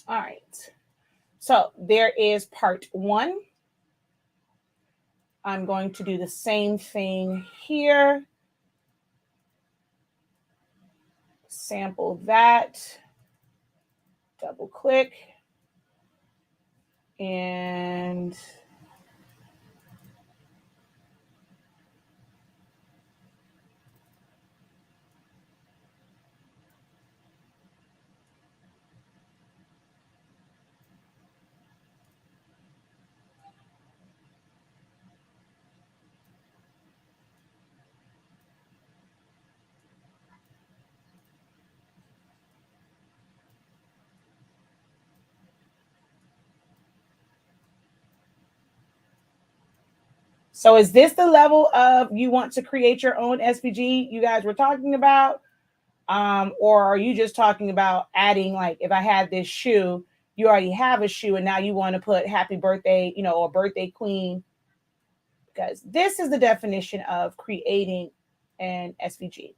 All right. So there is part 1. I'm going to do the same thing here. Sample that. Double click. And so is this the level of you want to create your own SVG you guys were talking about? Or are you just talking about adding, like, if I had this shoe, you already have a shoe and now you want to put happy birthday, or birthday queen? Because this is the definition of creating an SVG.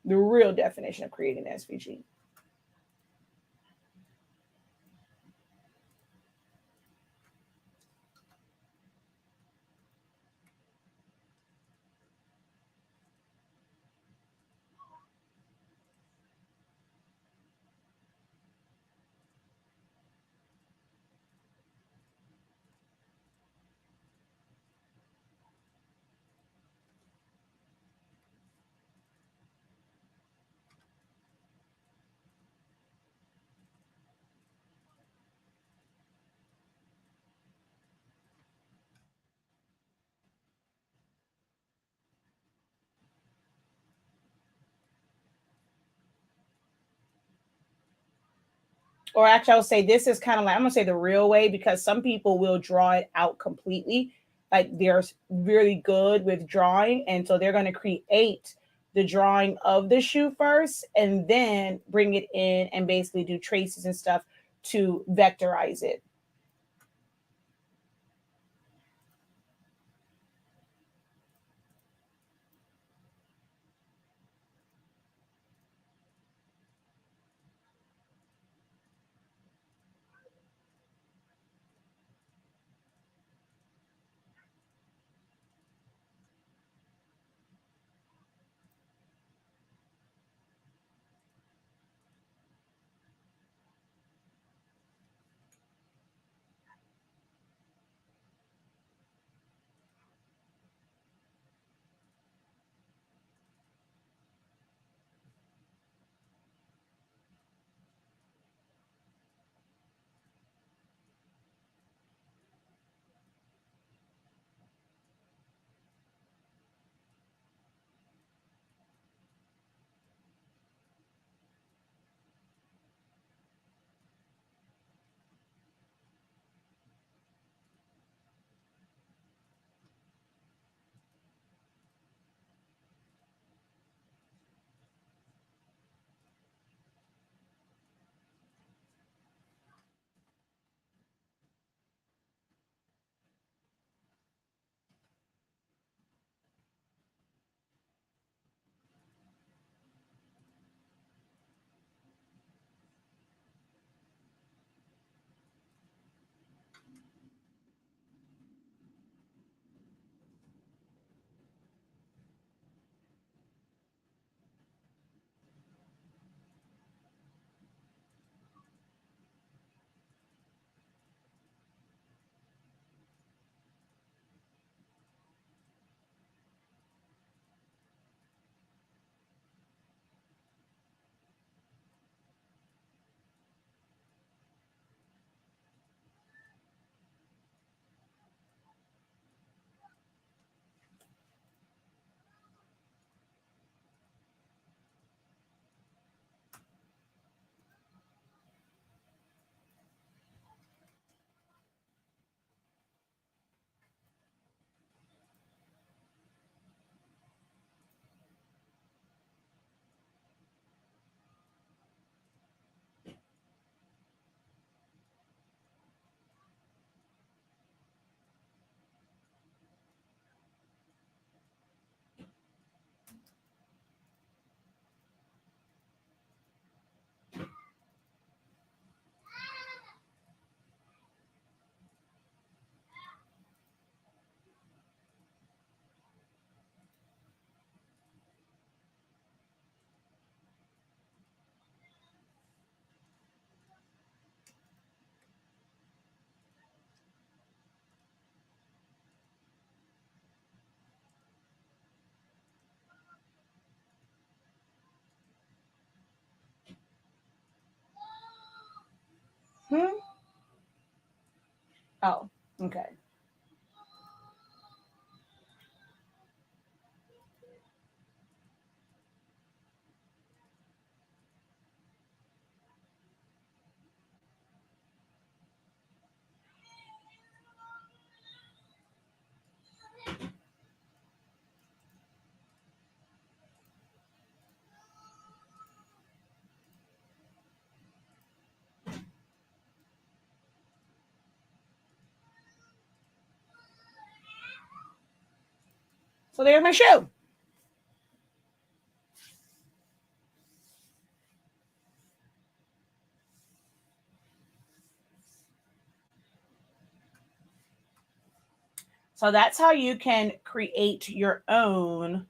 The real definition of creating an SVG. Or actually, I'll say this is kind of like, I'm going to say the real way, because some people will draw it out completely like they're really good with drawing, and so they're going to create the drawing of the shoe first and then bring it in and basically do traces and stuff to vectorize it. Oh, okay. So there's my shoe. So that's how you can create your own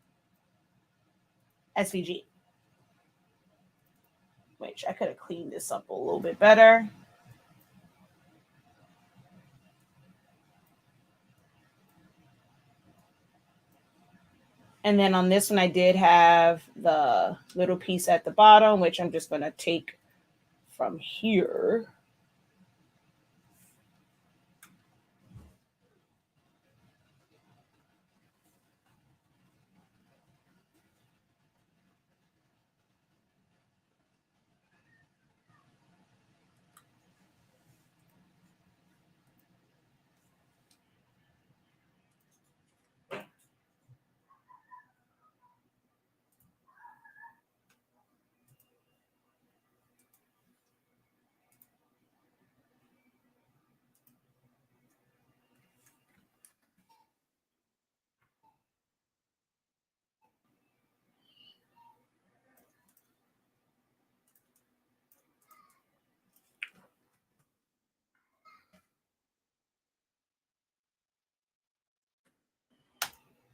SVG. Which I could have cleaned this up a little bit better. And then on this one, I did have the little piece at the bottom, which I'm just going to take from here.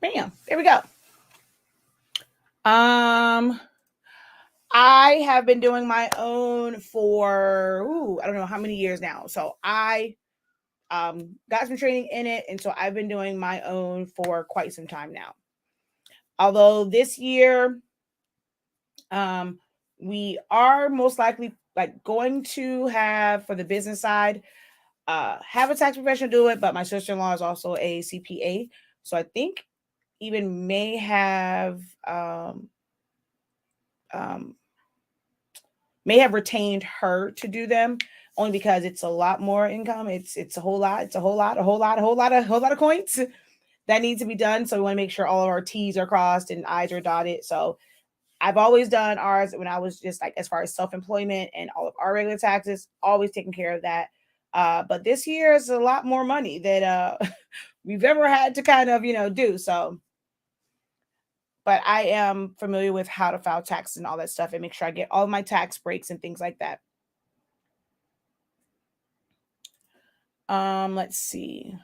Bam. There we go. I have been doing my own for I don't know how many years now. So I got some training in it, and so I've been doing my own for quite some time now. Although this year, we are most likely like going to have for the business side, have a tax professional do it, but my sister-in-law is also a CPA, so I think even may have retained her to do them, only because it's a lot more income. It's a whole lot. It's a whole lot of coins that need to be done. So we want to make sure all of our T's are crossed and I's are dotted. So I've always done ours when I was just like, as far as self-employment and all of our regular taxes, always taking care of that. But this year is a lot more money that we've ever had to kind of, do. So, but I am familiar with how to file taxes and all that stuff and make sure I get all my tax breaks and things like that. Let's see.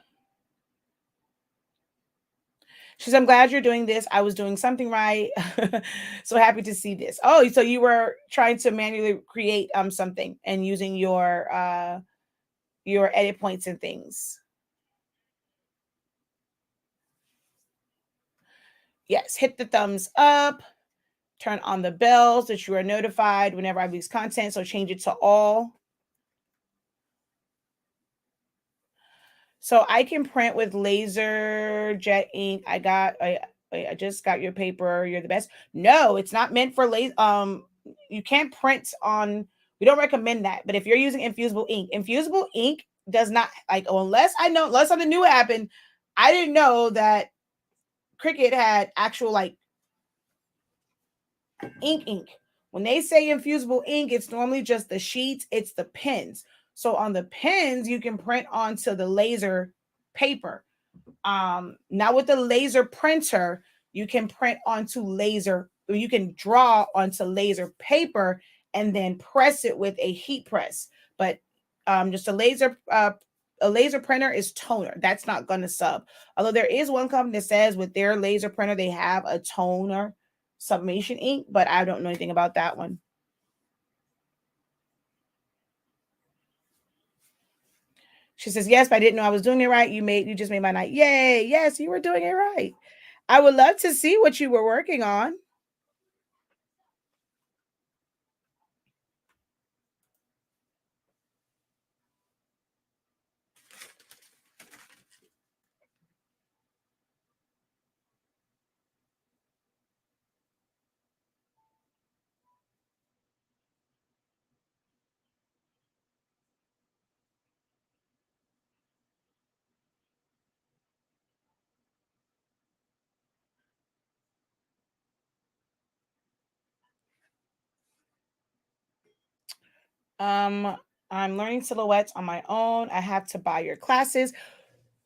She's, I'm glad you're doing this. I was doing something right. So happy to see this. Oh, so you were trying to manually create something and using your edit points and things. Yes, hit the thumbs up. Turn on the bells that you are notified whenever I release content. So change it to all. So I can print with laser jet ink. I just got your paper. You're the best. No, it's not meant for laser. You can't print on. We don't recommend that. But if you're using infusible ink does not unless something new happened. I didn't know that Cricut had actual ink. When they say infusible ink, it's normally just the sheets. It's the pens. So on the pens, you can print onto the laser paper. Now with the laser printer, you can print onto laser, or you can draw onto laser paper and then press it with a heat press. But just a laser printer is toner. That's not going to sub. Although there is one company that says with their laser printer, they have a toner sublimation ink, but I don't know anything about that one. She says, yes, but I didn't know I was doing it right. You just made my night. Yay. Yes, you were doing it right. I would love to see what you were working on. I'm learning silhouettes on my own. I have to buy your classes.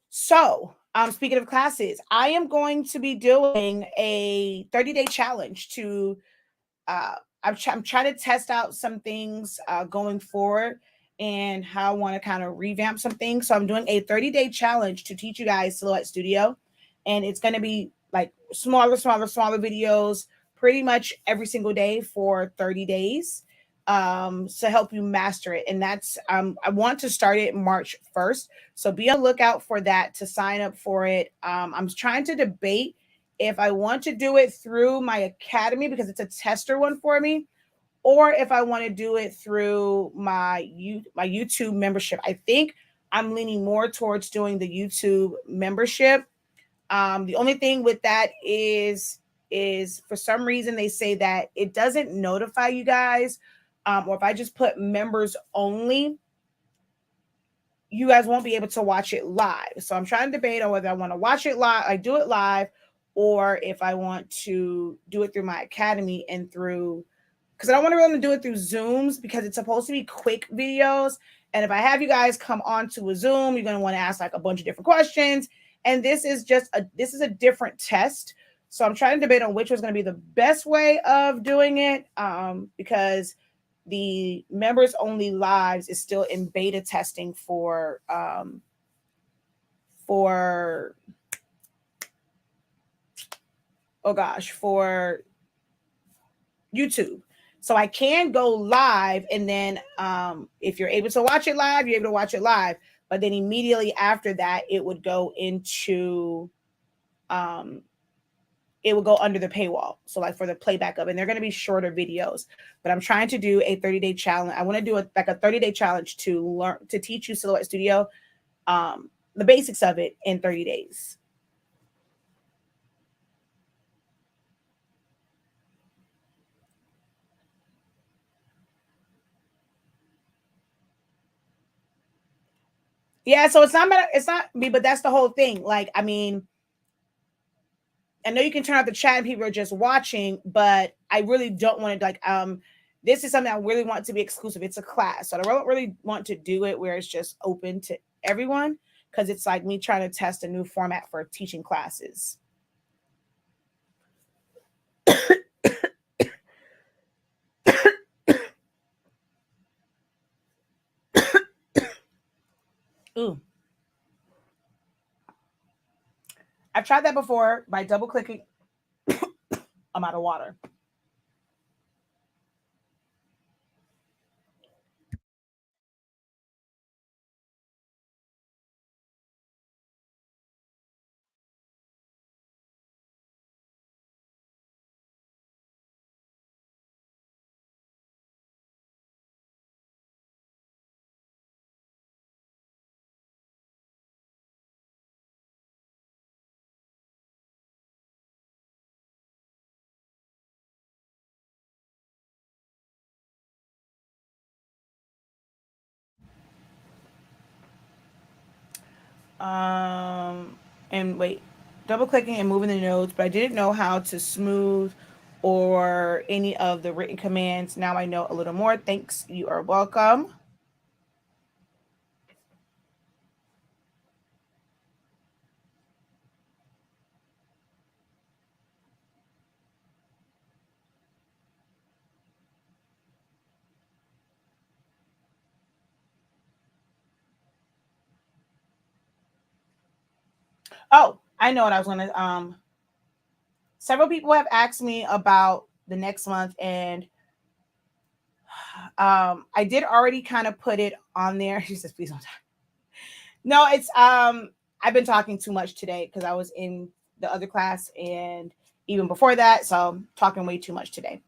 So, speaking of classes, I am going to be doing a 30-day challenge to I'm trying to test out some things going forward and how I want to kind of revamp some things. So I'm doing a 30-day challenge to teach you guys Silhouette Studio, and it's going to be like smaller videos, pretty much every single day for 30 days to help you master it. And that's I want to start it March 1st. So be on the lookout for that to sign up for it. I'm trying to debate if I want to do it through my academy because it's a tester one for me, or if I want to do it through my YouTube membership. I think I'm leaning more towards doing the YouTube membership. The only thing with that is for some reason they say that it doesn't notify you guys, or if I just put members only, you guys won't be able to watch it live. So I'm trying to debate on whether I want to watch it live, I do it live, or if I want to do it through my academy and through, because I don't want to really do it through Zooms because it's supposed to be quick videos. And if I have you guys come onto a Zoom, you're going to want to ask like a bunch of different questions. And this is a different test. So I'm trying to debate on which was going to be the best way of doing it, because the members only lives is still in beta testing for oh gosh, for YouTube. So I can go live, and then if you're able to watch it live, you're able to watch it live. But then immediately after that, it would go into um, it will go under the paywall. So like for the playback of, and they're going to be shorter videos, but I'm trying to do a 30-day challenge. I want to do a 30-day challenge to learn, to teach you Silhouette Studio, the basics of it in 30 days. Yeah. So it's not me, but that's the whole thing. Like, I mean, I know you can turn off the chat and people are just watching, but I really don't want to this is something I really want to be exclusive. It's a class. So I don't really want to do it where it's just open to everyone, because it's like me trying to test a new format for teaching classes. Ooh. I've tried that before by double clicking. I'm out of water. And wait, double clicking and moving the nodes, but I didn't know how to smooth or any of the written commands. Now I know a little more. Thanks. You are welcome. Oh, I know what I was going to several people have asked me about the next month, and I did already kind of put it on there. She says, please don't talk. No, it's I've been talking too much today because I was in the other class and even before that, so I'm talking way too much today.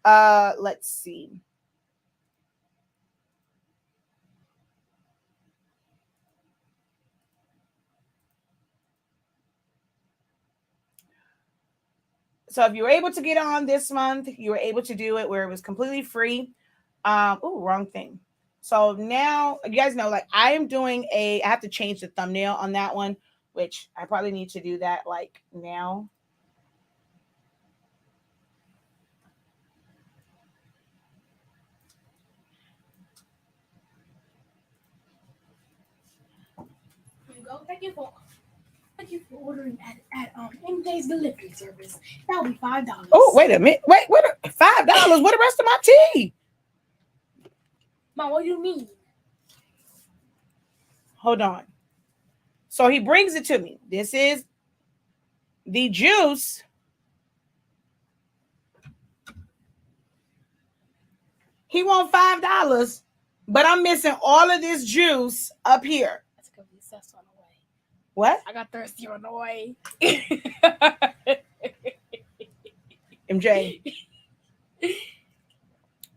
Let's see. So if you were able to get on this month, you were able to do it where it was completely free. Wrong thing. So now you guys know, like I have to change the thumbnail on that one, which I probably need to do that like now. Here you go. Thank you for ordering at MJ's delivery service. That'll be $5. Oh, wait a minute. Wait, $5? What the rest of my tea? Mom, what do you mean? Hold on. So he brings it to me. This is the juice. He want $5, but I'm missing all of this juice up here. That's because he's just on the way. What? I got thirsty on the way. MJ,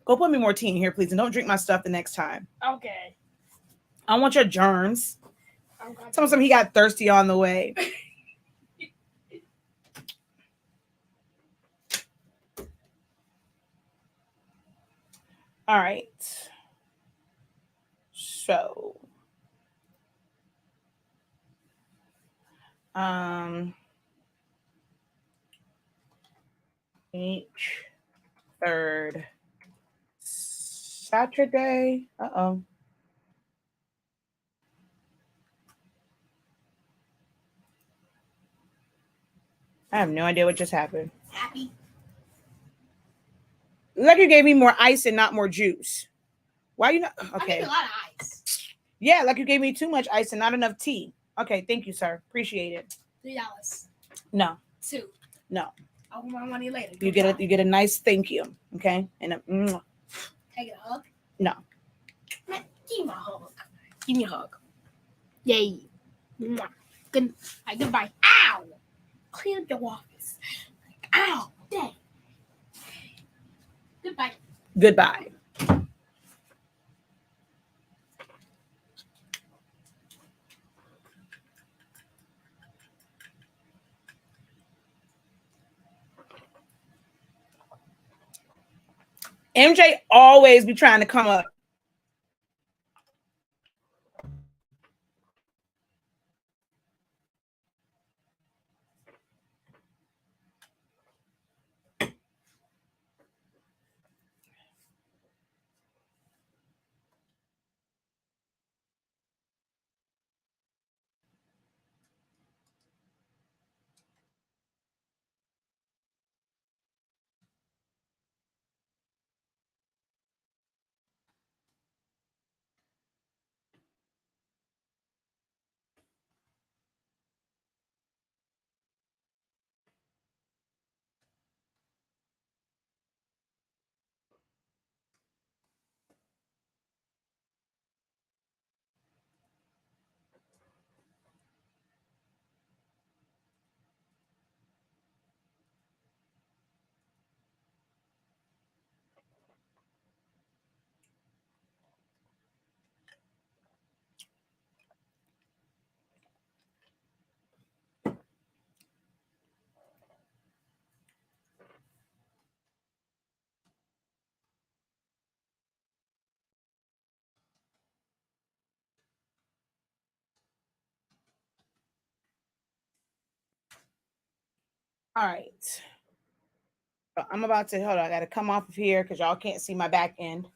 go put me more tea in here, please, and don't drink my stuff the next time. Okay. I don't want your germs. Tell him he got thirsty on the way. All right. So, each third Saturday. Uh-oh. I have no idea what just happened. Happy? Like you gave me more ice and not more juice. Why you not? Okay. I need a lot of ice. Yeah, like you gave me too much ice and not enough tea. Okay, thank you, sir. Appreciate it. $3. No. 2. No. I want my money later. You get a nice thank you, okay? And Take a hug. No. Man, give me a hug. Give me a hug. Yay. Good. Goodbye. Ow. Clear the office. Ow. Dang. Goodbye. Goodbye. MJ always be trying to come up. All right. I'm about to, hold on, I got to come off of here because y'all can't see my back end.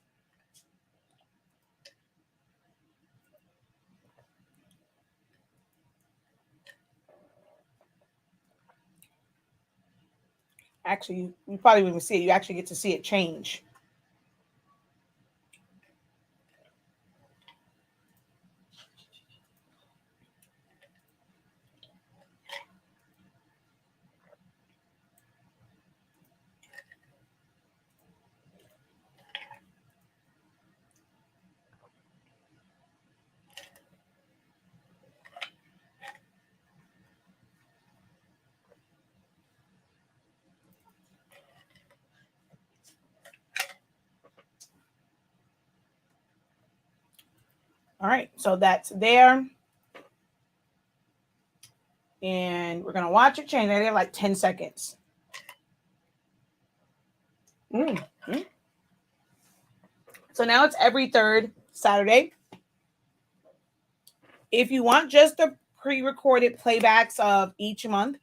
Actually, you probably wouldn't see it. You actually get to see it change. All right, so that's there. And we're going to watch it change. I have like 10 seconds. So now it's every third Saturday. If you want just the pre-recorded playbacks of each month,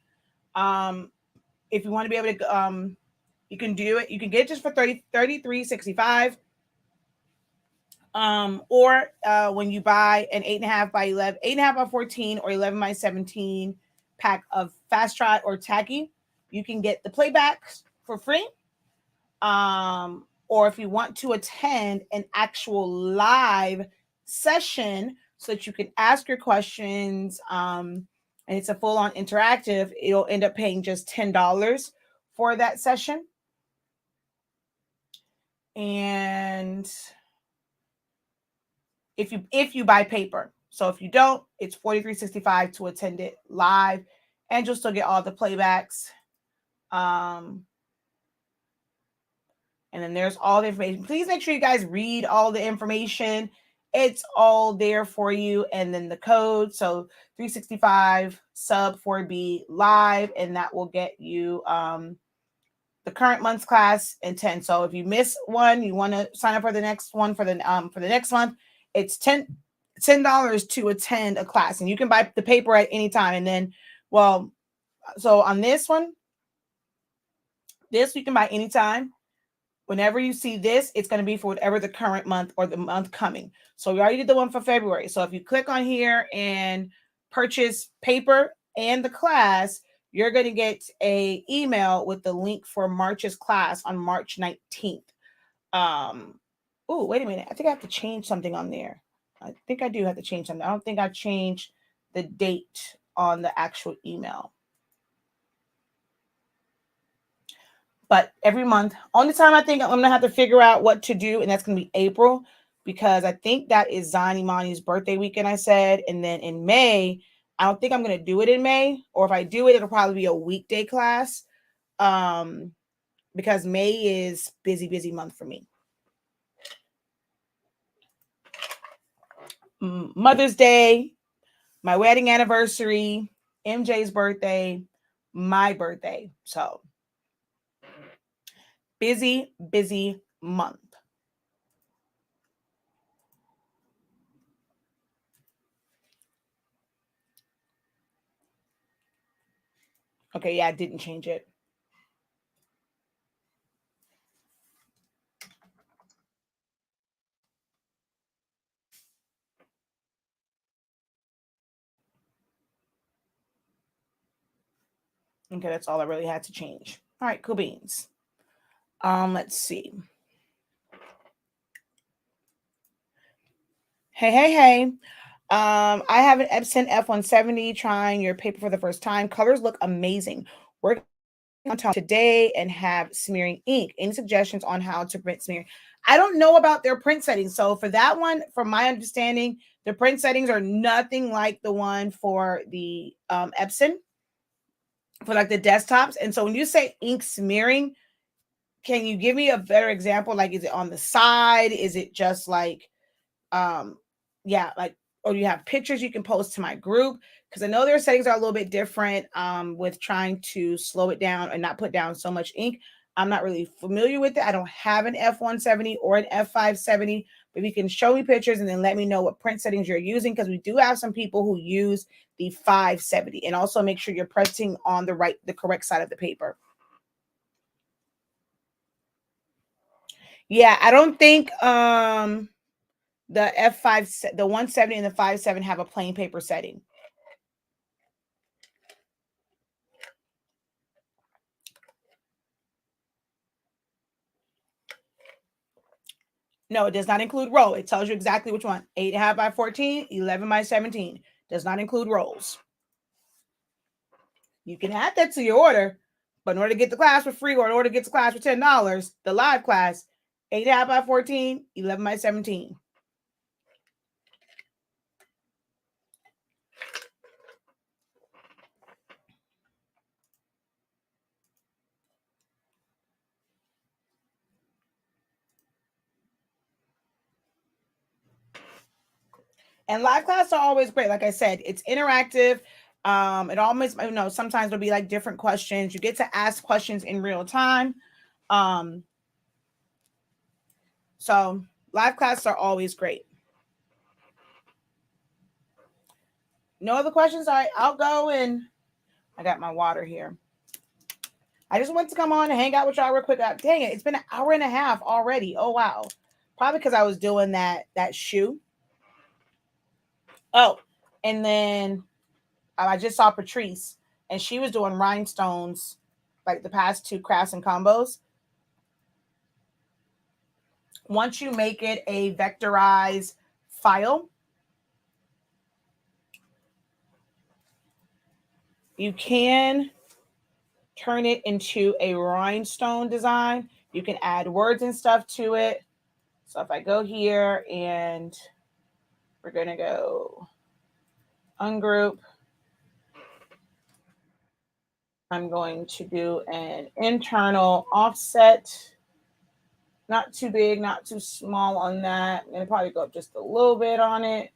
if you want to be able to, you can do it. You can get it just for $33.65. Or when you buy an 8.5 by 11, 8.5 by 14 or 11 by 17 pack of Fast Trot or Tacky, you can get the playbacks for free. Or if you want to attend an actual live session so that you can ask your questions, and it's a full-on interactive, it'll end up paying just $10 for that session. And if you buy paper. So if you don't, it's $43.65 to attend it live, and you'll still get all the playbacks. And then there's all the information. Please make sure you guys read all the information. It's all there for you. And then the code. So 365 sub 4B live, and that will get you the current month's class and 10. So if you miss one, you want to sign up for the next one for the next month, it's $10 to attend a class, and you can buy the paper at any time. And then, well, so on this one, you can buy anytime. Whenever you see this, it's going to be for whatever the current month or the month coming. So we already did the one for February. So if you click on here and purchase paper and the class, you're going to get a email with the link for March's class on March 19th. Oh, wait a minute. I think I have to change something on there. I think I do have to change something. I don't think I changed the date on the actual email. But every month, only time I think I'm gonna have to figure out what to do, and that's gonna be April, because I think that is Zani Mani's birthday weekend. I said, and then in May, I don't think I'm gonna do it in May, or if I do it, it'll probably be a weekday class, because May is busy month for me. Mother's Day, my wedding anniversary, MJ's birthday, my birthday. So busy month. Okay, yeah, I didn't change it. Okay, that's all I really had to change. All right, cool beans. Let's see. Hey. I have an Epson F170 trying your paper for the first time. Colors look amazing. Working on top today and have smearing ink. Any suggestions on how to print smearing? I don't know about their print settings. So for that one, from my understanding, the print settings are nothing like the one for the Epson, for like the desktops. And so when you say ink smearing, can you give me a better example? Like, is it on the side? Is it just like, yeah, like, or you have pictures you can post to my group? Because I know their settings are a little bit different with trying to slow it down and not put down so much ink. I'm not really familiar with it. I don't have an F170 or an F570, but if you can show me pictures and then let me know what print settings you're using, because we do have some people who use the 570, and also make sure you're pressing on the correct side of the paper. Yeah, I don't think the F5, the 170 and the 57 have a plain paper setting. No, it does not include roll. It tells you exactly which one. 8.5 by 14, 11 by 17. Does not include rolls. You can add that to your order, but in order to get the class for free, or in order to get the class for $10, the live class, 8.5 by 14, 11 by 17. And live classes are always great. Like I said, it's interactive. It almost, sometimes it'll be like different questions. You get to ask questions in real time. So live classes are always great. No other questions? All right, I'll go, and I got my water here. I just want to come on and hang out with y'all real quick. Dang it, it's been an hour and a half already. Oh wow. Probably because I was doing that shoe. Oh, and then I just saw Patrice, and she was doing rhinestones like the past two crafts and combos. Once you make it a vectorized file, you can turn it into a rhinestone design. You can add words and stuff to it. So if I go here, and we're going to go ungroup, I'm going to do an internal offset. Not too big, not too small on that. I'm going to probably go up just a little bit on it.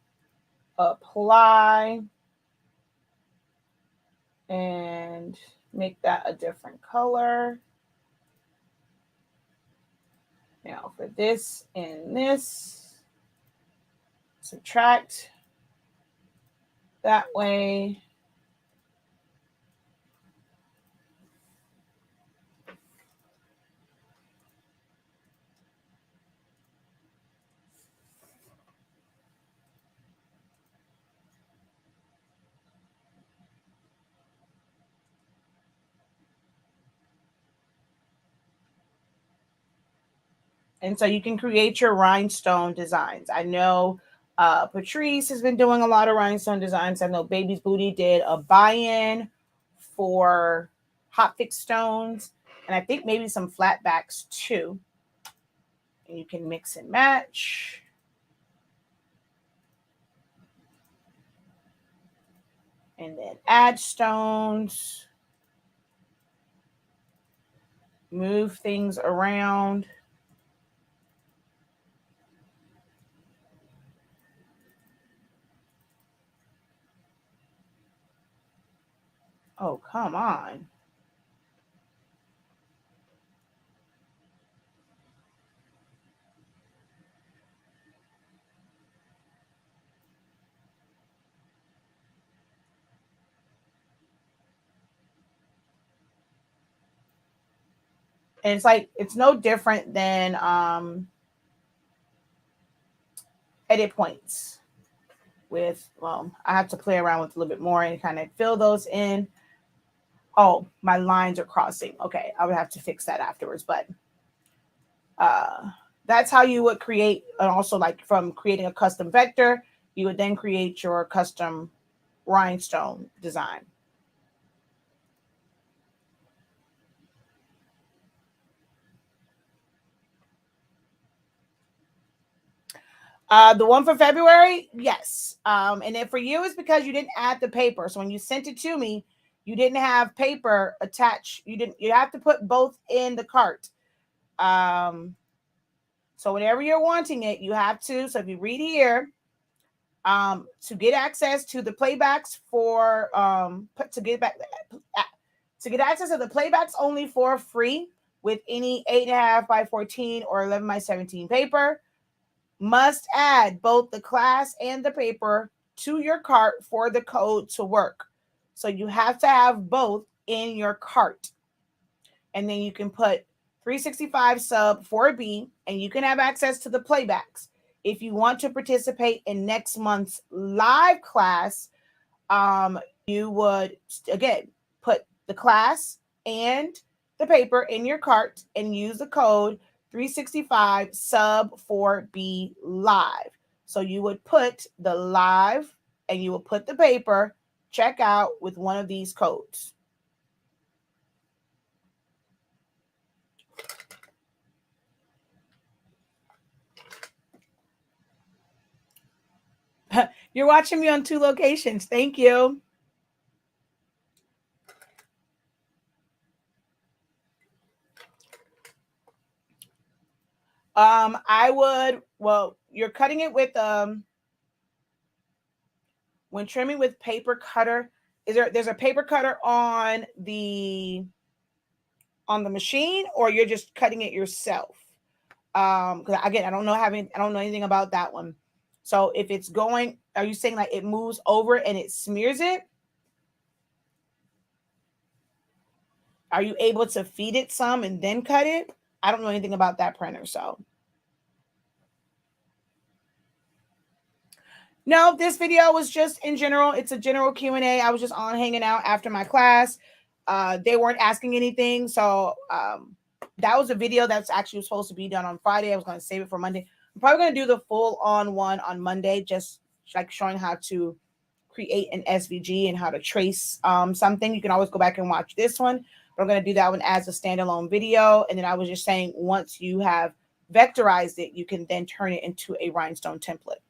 Apply. And make that a different color. Now for this and this, subtract that way. And so you can create your rhinestone designs. I know Patrice has been doing a lot of rhinestone designs. I know Baby's Booty did a buy-in for hot fix stones. And I think maybe some flat backs too. And you can mix and match. And then add stones. Move things around. Oh, come on. And it's like, it's no different than edit points with, well, I have to play around with a little bit more and kind of fill those in. Oh, my lines are crossing. Okay, I would have to fix that afterwards, but that's how you would create. And also, like, from creating a custom vector, you would then create your custom rhinestone design. The one for February, yes. And then for you, it's because you didn't add the paper. So when you sent it to me, you didn't have paper attached. You have to put both in the cart. So whenever you're wanting it, you have to. So if you read here, to get access to the playbacks for to get access to the playbacks only for free with any 8.5 by 14 or 11 by 17 paper, must add both the class and the paper to your cart for the code to work. So you have to have both in your cart. And then you can put 365 sub 4B, and you can have access to the playbacks. If you want to participate in next month's live class, you would, again, put the class and the paper in your cart and use the code 365 sub 4B live. So you would put the live and you will put the paper, check out with one of these codes. You're watching me on 2 locations. Thank you. I would, well, you're cutting it with when trimming with paper cutter, there's a paper cutter on the machine, or you're just cutting it yourself? Because again, I don't know anything about that one. So if it's going, are you saying like it moves over and it smears it? Are you able to feed it some and then cut it? I don't know anything about that printer, so. No, this video was just in general. It's a general Q&A. I was just on hanging out after my class. They weren't asking anything. So that was a video that's actually supposed to be done on Friday. I was going to save it for Monday. I'm probably going to do the full on one on Monday, just like showing how to create an SVG and how to trace something. You can always go back and watch this one. But I'm going to do that one as a standalone video. And then I was just saying, once you have vectorized it, you can then turn it into a rhinestone template.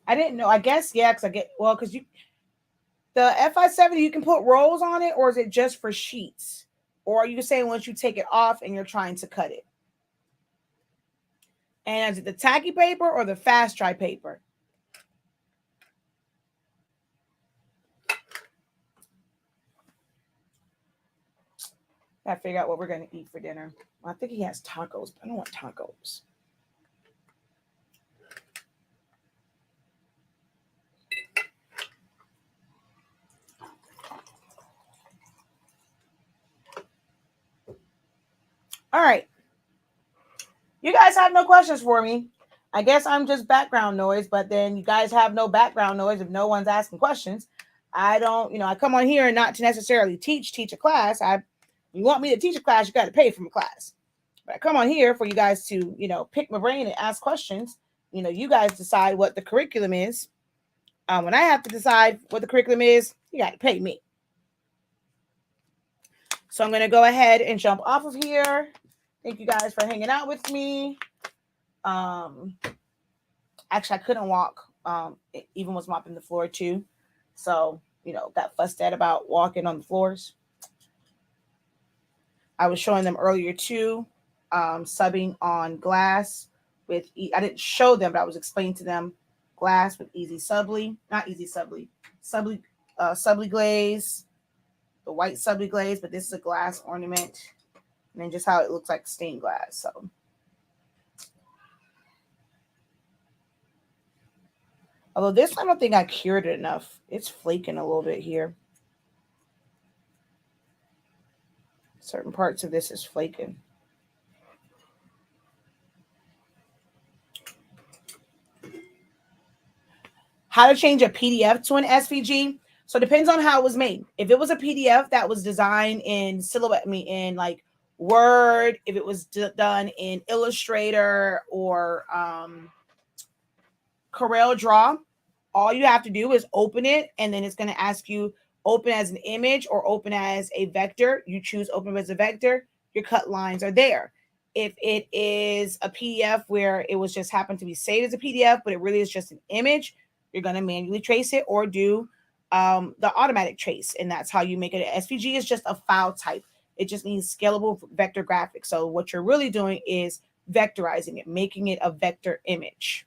I didn't know. I guess, yeah, because because the FI70, you can put rolls on it, or is it just for sheets? Or are you saying once you take it off and you're trying to cut it? And is it the tacky paper or the fast dry paper? Gotta figure out what we're gonna eat for dinner. Well, I think he has tacos, but I don't want tacos. All right. You guys have no questions for me. I guess I'm just background noise, but then you guys have no background noise if no one's asking questions. I don't, I come on here not to necessarily teach a class. You want me to teach a class, you got to pay for my class. But I come on here for you guys to, pick my brain and ask questions. You guys decide what the curriculum is. When I have to decide what the curriculum is, you got to pay me. So I'm going to go ahead and jump off of here. Thank you guys for hanging out with me. Actually, I couldn't walk. Even was mopping the floor too. So, got fussed at about walking on the floors. I was showing them earlier too, subbing on glass with, I didn't show them, but I was explaining to them glass with Subli glaze, the white Subli glaze, but this is a glass ornament. And then just how it looks like stained glass. So, although this one, I don't think I cured it enough. It's flaking a little bit here. Certain parts of this is flaking. How to change a PDF to an SVG. So it depends on how it was made. If it was a PDF that was designed in in like Word, if it was done in Illustrator or Corel Draw, all you have to do is open it, and then it's going to ask you open as an image or open as a vector. You choose open as a vector. Your cut lines are there. If it is a PDF where it was just happened to be saved as a PDF, but it really is just an image, you're going to manually trace it or do the automatic trace. And that's how you make it. An SVG is just a file type. It just means scalable vector graphics. So what you're really doing is vectorizing it, making it a vector image.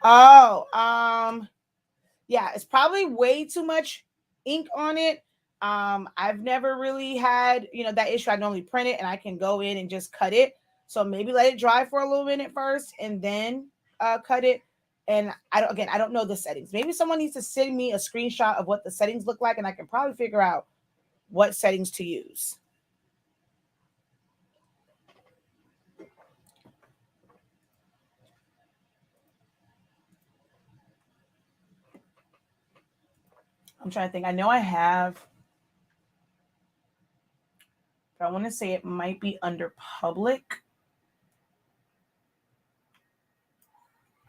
Yeah, it's probably way too much ink on it. I've never really had, that issue. I normally print it and I can go in and just cut it. So maybe let it dry for a little minute first and then cut it. And I don't know the settings. Maybe someone needs to send me a screenshot of what the settings look like, and I can probably figure out what settings to use. I'm trying to think. I know I have, but I want to say it might be under public.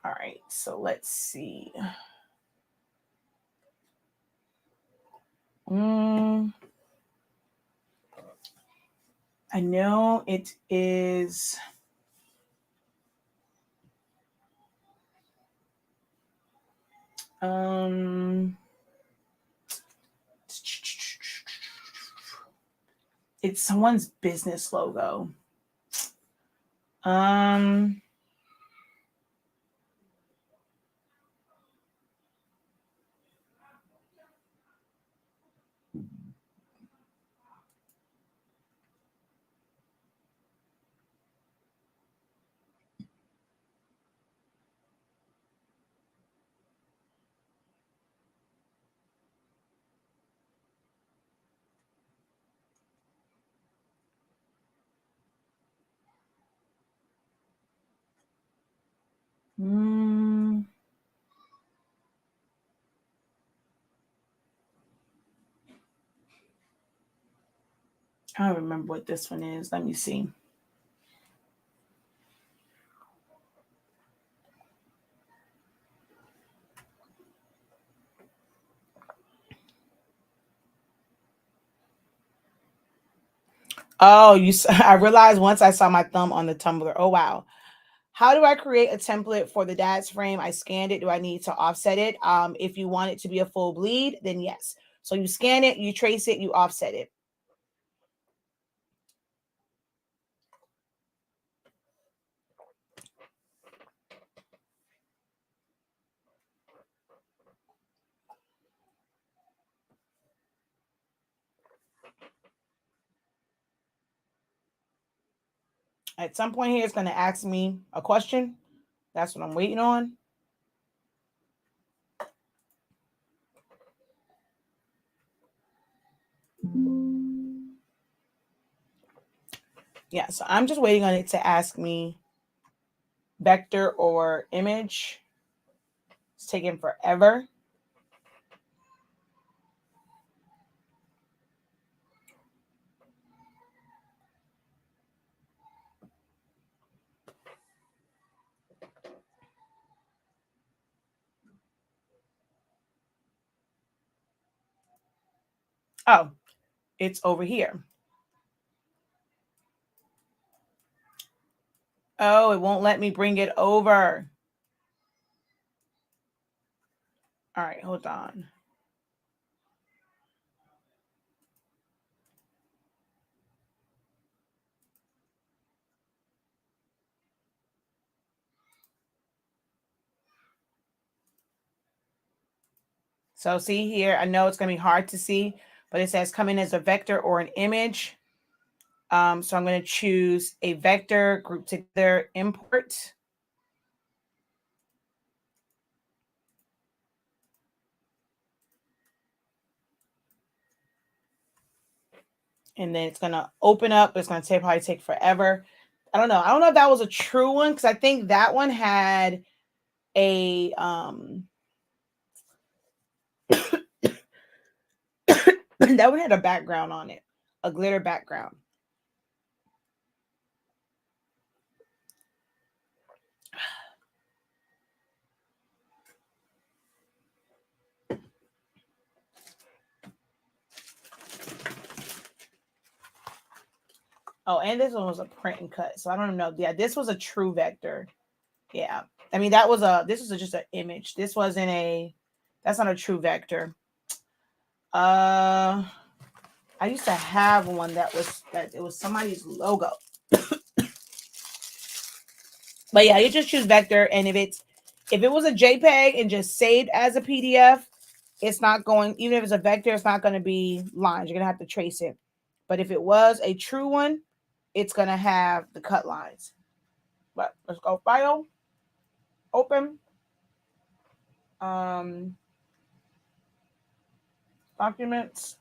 All right, so let's see. I know it is. It's someone's business logo. I don't remember what this one is. Let me see. Oh, I realized once I saw my thumb on the Tumblr. Oh, wow. How do I create a template for the dad's frame? I scanned it. Do I need to offset it? If you want it to be a full bleed, then yes. So you scan it, you trace it, you offset it. At some point here, it's going to ask me a question. That's what I'm waiting on. Yeah, so I'm just waiting on it to ask me vector or image. It's taking forever. Oh, it's over here. Oh, it won't let me bring it over. All right, hold on. So see here, I know it's going to be hard to see, but it says come in as a vector or an image. So I'm going to choose a vector, group together, import. And then it's going to open up. It's going to probably take forever. I don't know. I don't know if that was a true one because I think that one had a that one had a background on it, a glitter background. Oh, and this one was a print and cut. So I don't know. Yeah, this was a true vector. Yeah. I mean, this was just an image. This wasn't that's not a true vector. I used to have one that it was somebody's logo. But yeah, you just choose vector. And if it was a JPEG and just saved as a PDF, it's not going, even if it's a vector, it's not going to be lines. You're going to have to trace it. But if it was a true one, it's going to have the cut lines. But let's go file, open, documents.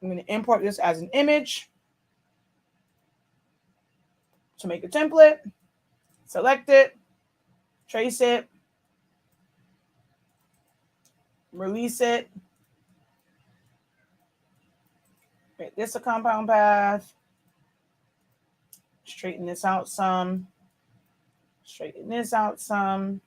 I'm going to import this as an image to make a template. Select it, trace it, release it. Make this a compound path. Straighten this out some. Straighten this out some.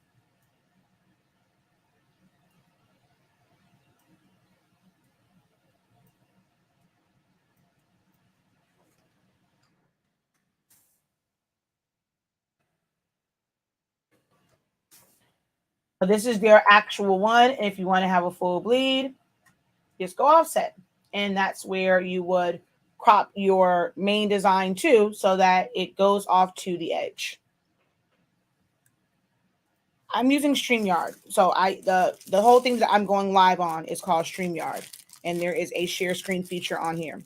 So this is their actual one. If you want to have a full bleed, just go offset. And that's where you would crop your main design to so that it goes off to the edge. I'm using StreamYard. So the whole thing that I'm going live on is called StreamYard. And there is a share screen feature on here.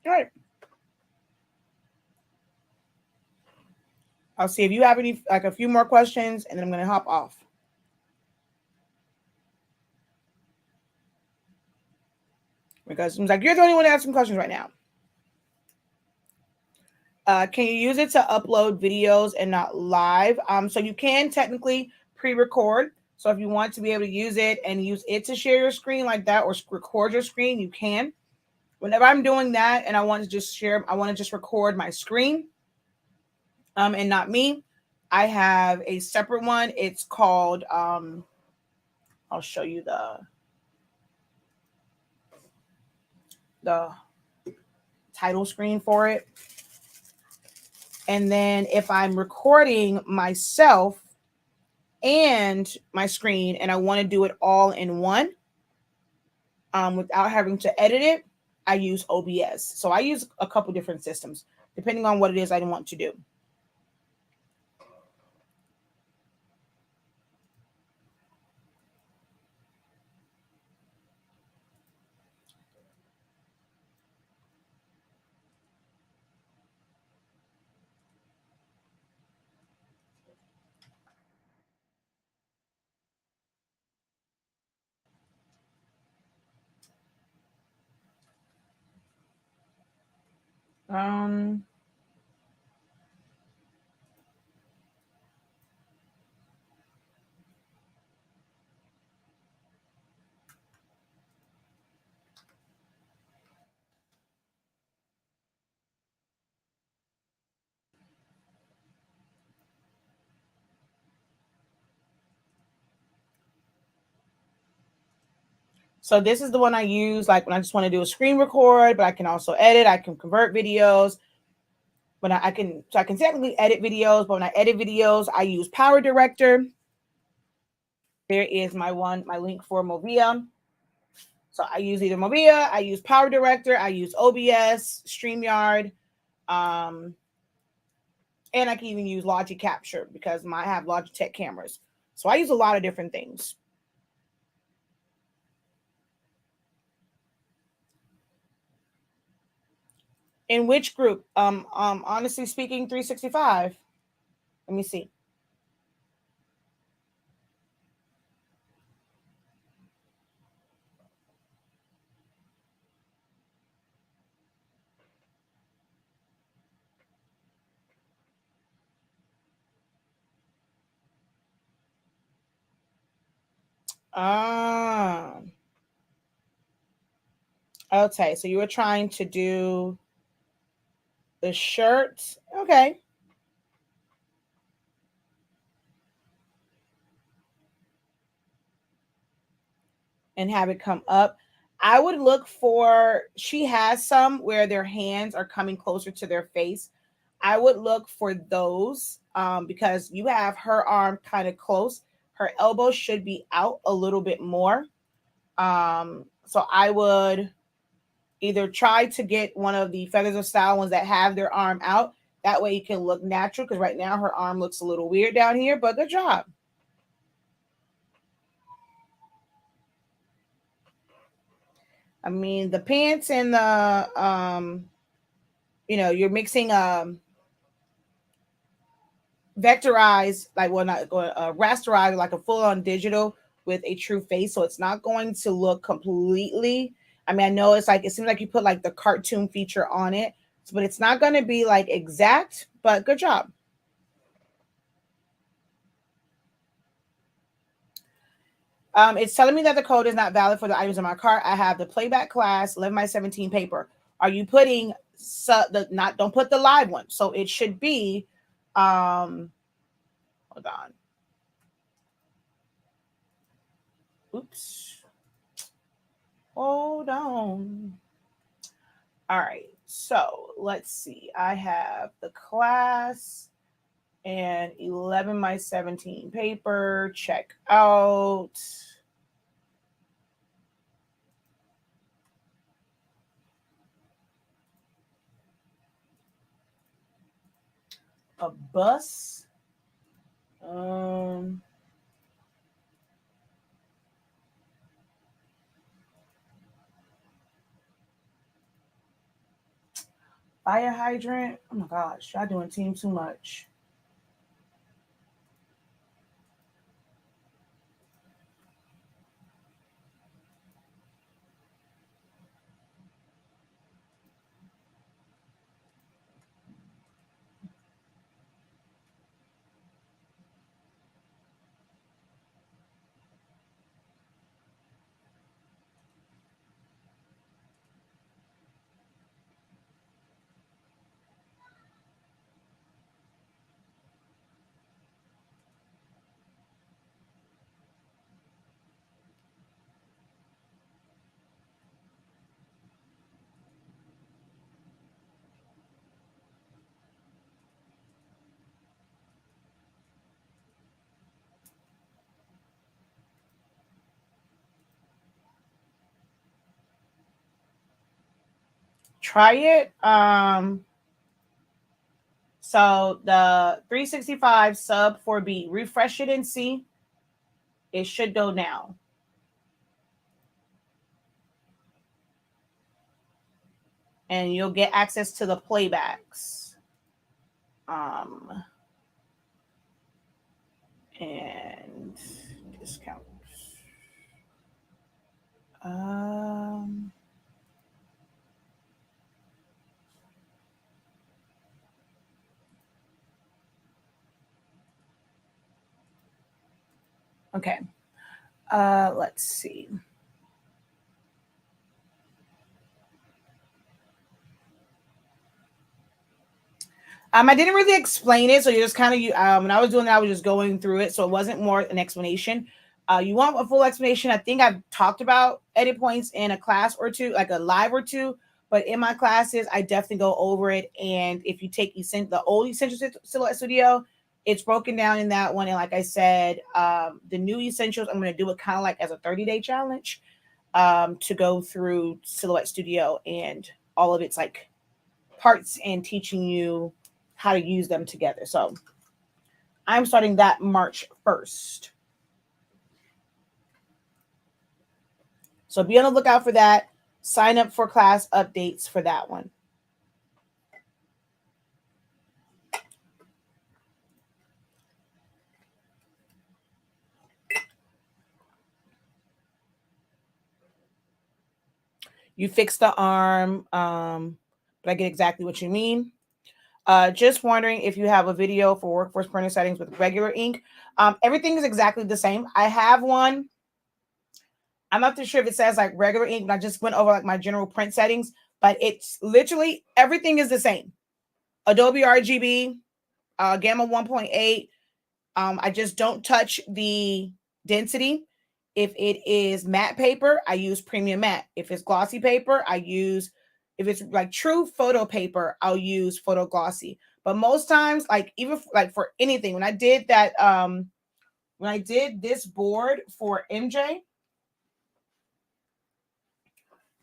All right. I'll see if you have any, like a few more questions, and then I'm going to hop off. Because it seems like you're the only one asking questions right now. Can you use it to upload videos and not live? So you can technically pre-record. So if you want to be able to use it and use it to share your screen like that or record your screen, you can. Whenever I'm doing that and I want to just share, I want to just record my screen and not me, I have a separate one. It's called I'll show you the title screen for it. And then if I'm recording myself and my screen and I want to do it all in one, without having to edit it, I use OBS. So I use a couple different systems depending on what it is I want to do. Um, so this is the one I use like when I just want to do a screen record, but I can also edit. I can convert videos. But I can technically edit videos, but when I edit videos, I use Power Director. There is my link for Movia. So I use either Movia, I use Power Director, I use OBS, StreamYard, and I can even use Logic Capture because I have Logitech cameras. So I use a lot of different things. In which group? Honestly speaking, 365. Let me see. Okay, so you were trying to do the shirt. Okay. And have it come up. I would look for, she has some where their hands are coming closer to their face. I would look for those because you have her arm kind of close. Her elbow should be out a little bit more. So I would either try to get one of the Feathers of Style ones that have their arm out. That way you can look natural because right now her arm looks a little weird down here, but good job. I mean, the pants and the, you're mixing vectorized, like, well, not rasterized, like a full-on digital with a true face, so it's not going to look completely. I mean, I know it's like it seems like you put like the cartoon feature on it, but it's not going to be like exact. But good job. It's telling me that the code is not valid for the items in my cart. I have the playback class 11 by 17 paper. Are you putting don't put the live one? So it should be, hold on. Oops. Hold on. All right. So let's see. I have the class and 11 by 17 paper. Check out. A bus. Fire hydrant. Oh my gosh, y'all doing team too much. try it. So the 365 sub 4B, refresh it and see. It should go now. And you'll get access to the playbacks. And discount. Okay. Let's see. I didn't really explain it, so you just kind of when I was doing that, I was just going through it, so it wasn't more an explanation. You want a full explanation? I think I've talked about edit points in a class or two, like a live or two, but in my classes, I definitely go over it. And if you take the old Essentials Silhouette Studio, it's broken down in that one. And like I said, the new Essentials, I'm going to do it kind of like as a 30-day challenge to go through Silhouette Studio and all of its like parts and teaching you how to use them together. So I'm starting that March 1st. So be on the lookout for that. Sign up for class updates for that one. You fix the arm, but I get exactly what you mean. Just wondering if you have a video for workforce printer settings with regular ink. Everything is exactly the same. I have one. I'm not too sure if it says like regular ink, but I just went over like my general print settings, but it's literally everything is the same. Adobe RGB, Gamma 1.8. I just don't touch the density. If it is matte paper, I use premium matte. If it's glossy paper, if it's like true photo paper, I'll use photo glossy. But most times, like even like for anything, when I did this board for MJ,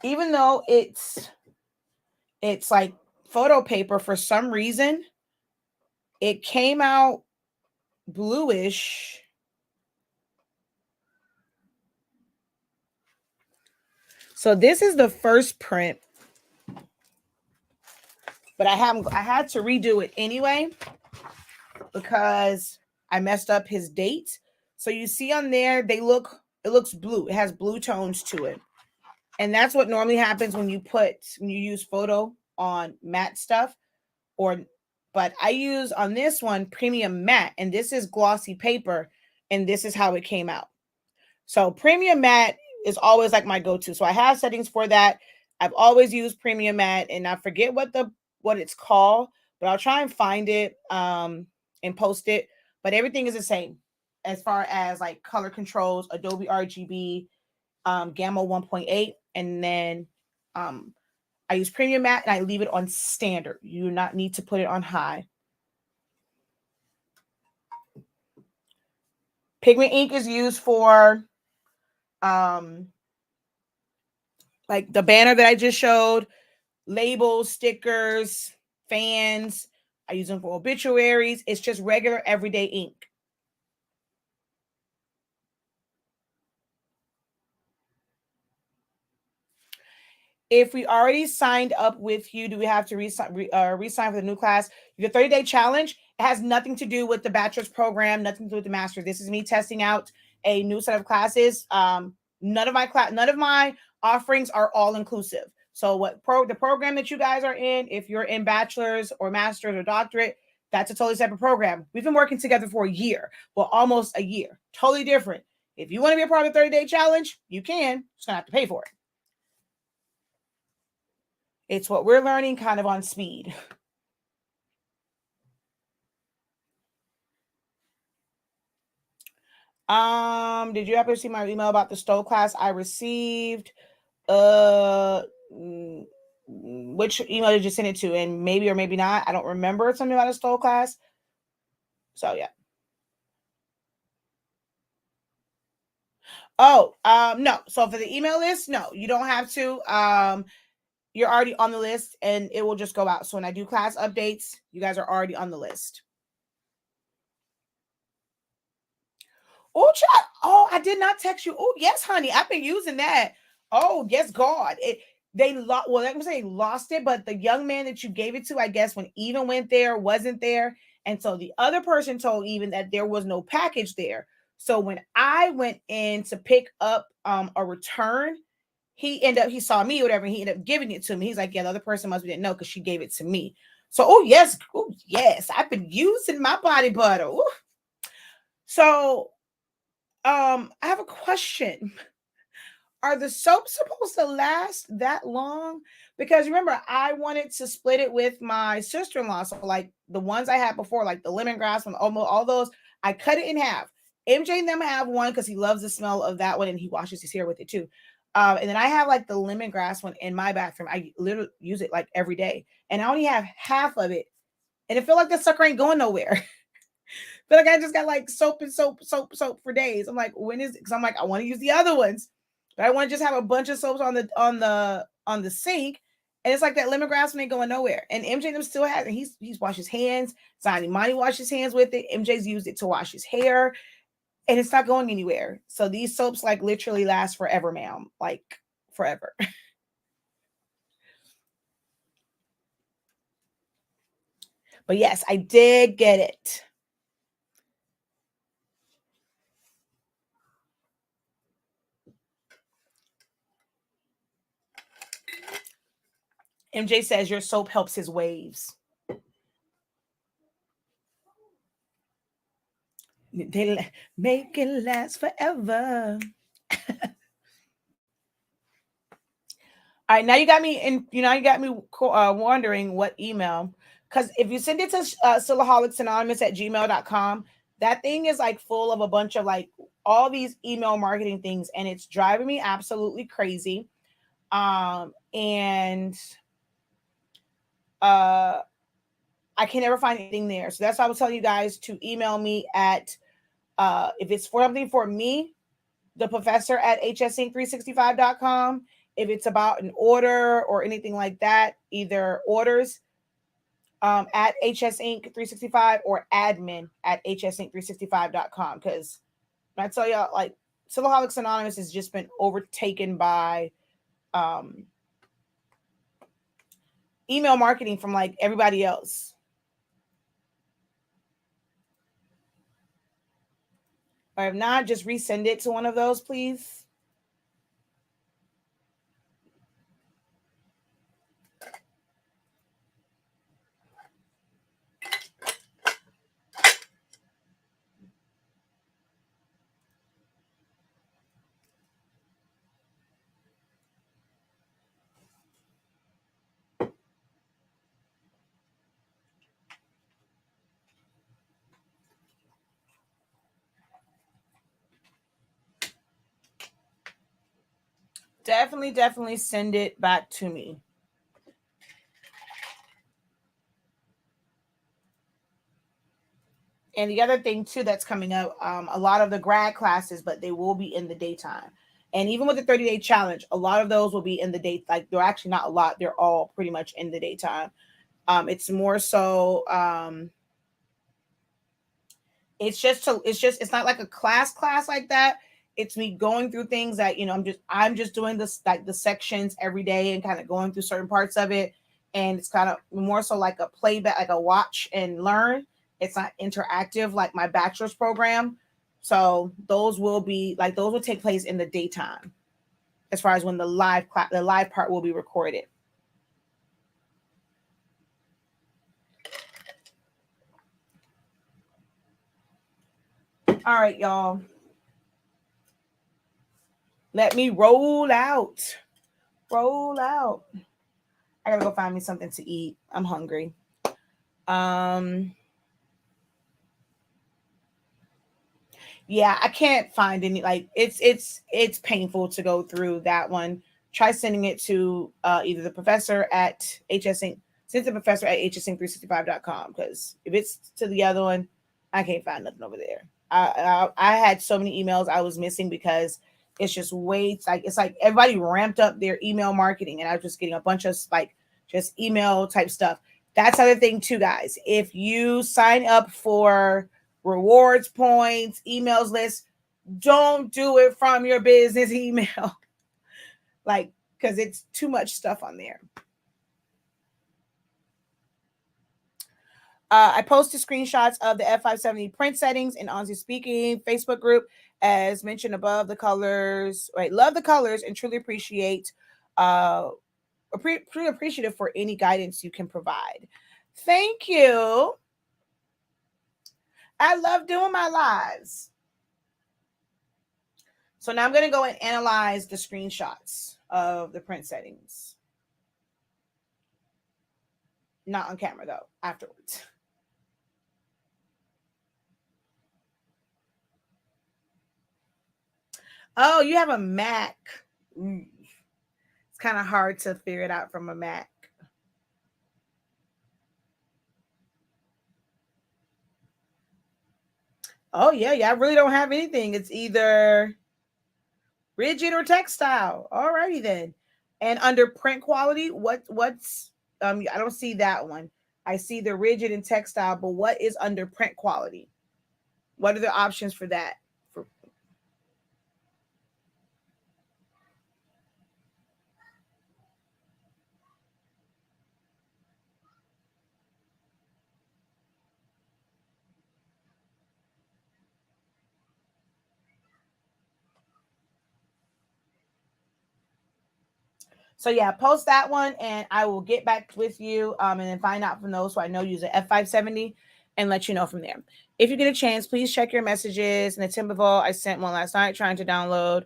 even though it's like photo paper, for some reason, it came out bluish. So this is the first print, but I had to redo it anyway because I messed up his date. So you see on there, it looks blue. It has blue tones to it. And that's what normally happens when you use photo on matte stuff, but I use on this one premium matte, and this is glossy paper, and this is how it came out. So premium matte is always like my go-to. So I have settings for that. I've always used premium matte, and I forget what it's called, but I'll try and find it and post it. But everything is the same as far as like color controls, Adobe RGB, Gamma 1.8, and then I use premium matte and I leave it on standard. You do not need to put it on high. Pigment ink is used for like the banner that I just showed, labels, stickers, fans. I use them for obituaries. It's just regular everyday ink. If we already signed up with you, do we have to re-sign for the new class? Your 30-day challenge, it has nothing to do with the bachelor's program, nothing to do with the master's. This is me testing out a new set of classes. None of my offerings are all inclusive. So the program that you guys are in, if you're in bachelor's or master's or doctorate, that's a totally separate program. We've been working together for a year, well, almost a year. Totally different. If you want to be a part of the 30-day challenge, you can. Just gonna have to pay for it. It's what we're learning kind of on speed. Did you ever see my email about the Stowe class I received? Which email did you send it to? And maybe or maybe not. I don't remember something about a Stowe class. So yeah. Oh, no. So for the email list, no, you don't have to. you're already on the list, and it will just go out. So when I do class updates, you guys are already on the list. Oh, chat. Oh, I did not text you. Oh, yes, honey. I've been using that. Oh, yes, God. They lost. Well, let me say lost it, but the young man that you gave it to, I guess, when Even went there, wasn't there, and so the other person told Even that there was no package there. So when I went in to pick up a return, he saw me or whatever, and he ended up giving it to me. He's like, yeah, the other person must be didn't know because she gave it to me. So oh yes, I've been using my body butter. Ooh. So I have a question. Are the soaps supposed to last that long? Because remember, I wanted to split it with my sister-in-law. So like the ones I had before, like the lemongrass and all those, I cut it in half. MJ and them have one because he loves the smell of that one and he washes his hair with it too. And then I have like the lemongrass one in my bathroom. I literally use it like every day, and I only have half of it, and it feel like the sucker ain't going nowhere. Feel like I just got like soap for days. I'm like, when is it? Because I'm like, I want to use the other ones, but I want to just have a bunch of soaps on the sink. And it's like that lemongrass one ain't going nowhere. And MJ them still has it. He's washed his hands. Sonny Monty washed his hands with it. MJ's used it to wash his hair, and it's not going anywhere. So these soaps like literally last forever, ma'am. Like forever. But yes, I did get it. MJ says your soap helps his waves. They make it last forever. All right, now you got me wondering what email. Because if you send it to silaholics@gmail.com, that thing is like full of a bunch of like all these email marketing things, and it's driving me absolutely crazy. And I can never find anything there. So that's why I was telling you guys to email me at if it's for something for me, the professor at hsinc365.com. If it's about an order or anything like that, either orders at hsinc365 or admin at hsinc365.com. Because I tell y'all, like, Silaholics Anonymous has just been overtaken by email marketing from like everybody else. Or if not, just resend it to one of those, please. Definitely send it back to me. And the other thing too that's coming up, a lot of the grad classes, but they will be in the daytime. And even with the 30-day challenge, a lot of those will be in the day. Like they're actually not a lot; they're all pretty much in the daytime. It's more so. It's not like a class like that. It's me going through things that I'm just doing this like the sections every day and kind of going through certain parts of it. And it's kind of more so like a playback, like a watch and learn. It's not interactive like my bachelor's program. So those will take place in the daytime, as far as when the live part will be recorded. All right, y'all. Let me roll out. Roll out. I gotta go find me something to eat. I'm hungry. Yeah, I can't find any. Like it's painful to go through that one. Try sending it to either the professor at hsinc. Send the professor at hsinc365.com, because if it's to the other one, I can't find nothing over there. I had so many emails I was missing because It's just way like it's like everybody ramped up their email marketing, and I was just getting a bunch of like just email type stuff. That's the other thing too, guys. If you sign up for rewards points, emails list, don't do it from your business email. Like, because it's too much stuff on there. I posted screenshots of the F570 print settings in Onzi Speaking Facebook group. As mentioned above, the colors, right? Love the colors and truly appreciate, pretty appreciative for any guidance you can provide. Thank you. I love doing my lives. So now I'm going to go and analyze the screenshots of the print settings. Not on camera though, afterwards. Oh, you have a Mac. It's kind of hard to figure it out from a Mac. Oh, yeah. I really don't have anything. It's either rigid or textile. Alrighty then. And under print quality, what's I don't see that one. I see the rigid and textile, but what is under print quality? What are the options for that? So yeah, post that one and I will get back with you and then find out from those who I know use an F570 and let you know from there. If you get a chance, please check your messages. And the Timberville, I sent one last night trying to download.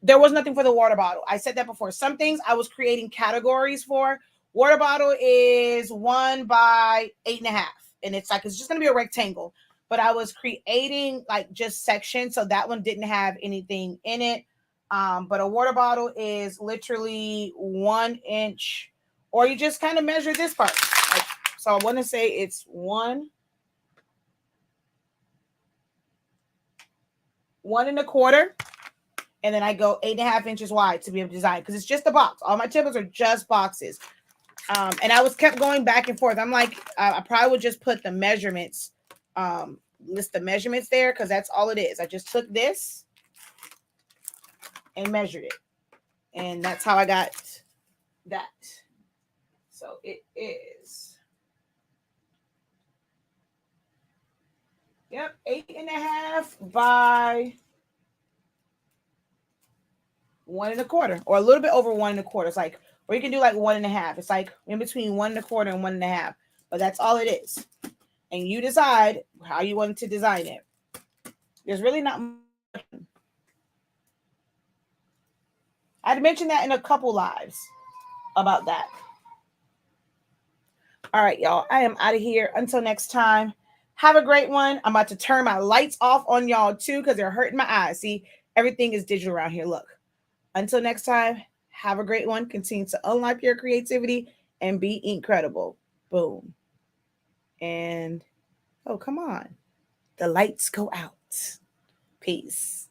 There was nothing for the water bottle. I said that before. Some things I was creating categories for. Water bottle is 1 by 8.5. And it's just going to be a rectangle. But I was creating like just sections. So that one didn't have anything in it. But a water bottle is literally 1 inch, or you just kind of measure this part. Like, so I want to say it's 1 1.25, and then I go 8.5 inches wide to be able to design because it's just a box. All my templates are just boxes. And I was kept going back and forth. I'm like, I probably would just put the measurements, list the measurements there because that's all it is. I just took this and measured it. And that's how I got that. So it is. Yep, 8.5 by 1.25, or a little bit over 1.25. It's like, or you can do like 1.5. It's like in between 1.25 and 1.5. But that's all it is. And you decide how you want to design it. There's really not much. I'd mentioned that in a couple lives about that. All right, y'all. I am out of here. Until next time, have a great one. I'm about to turn my lights off on y'all too because they're hurting my eyes. See, everything is digital around here. Look. Until next time, have a great one. Continue to unlock your creativity and be INKcredible. Boom. And, oh, come on. The lights go out. Peace.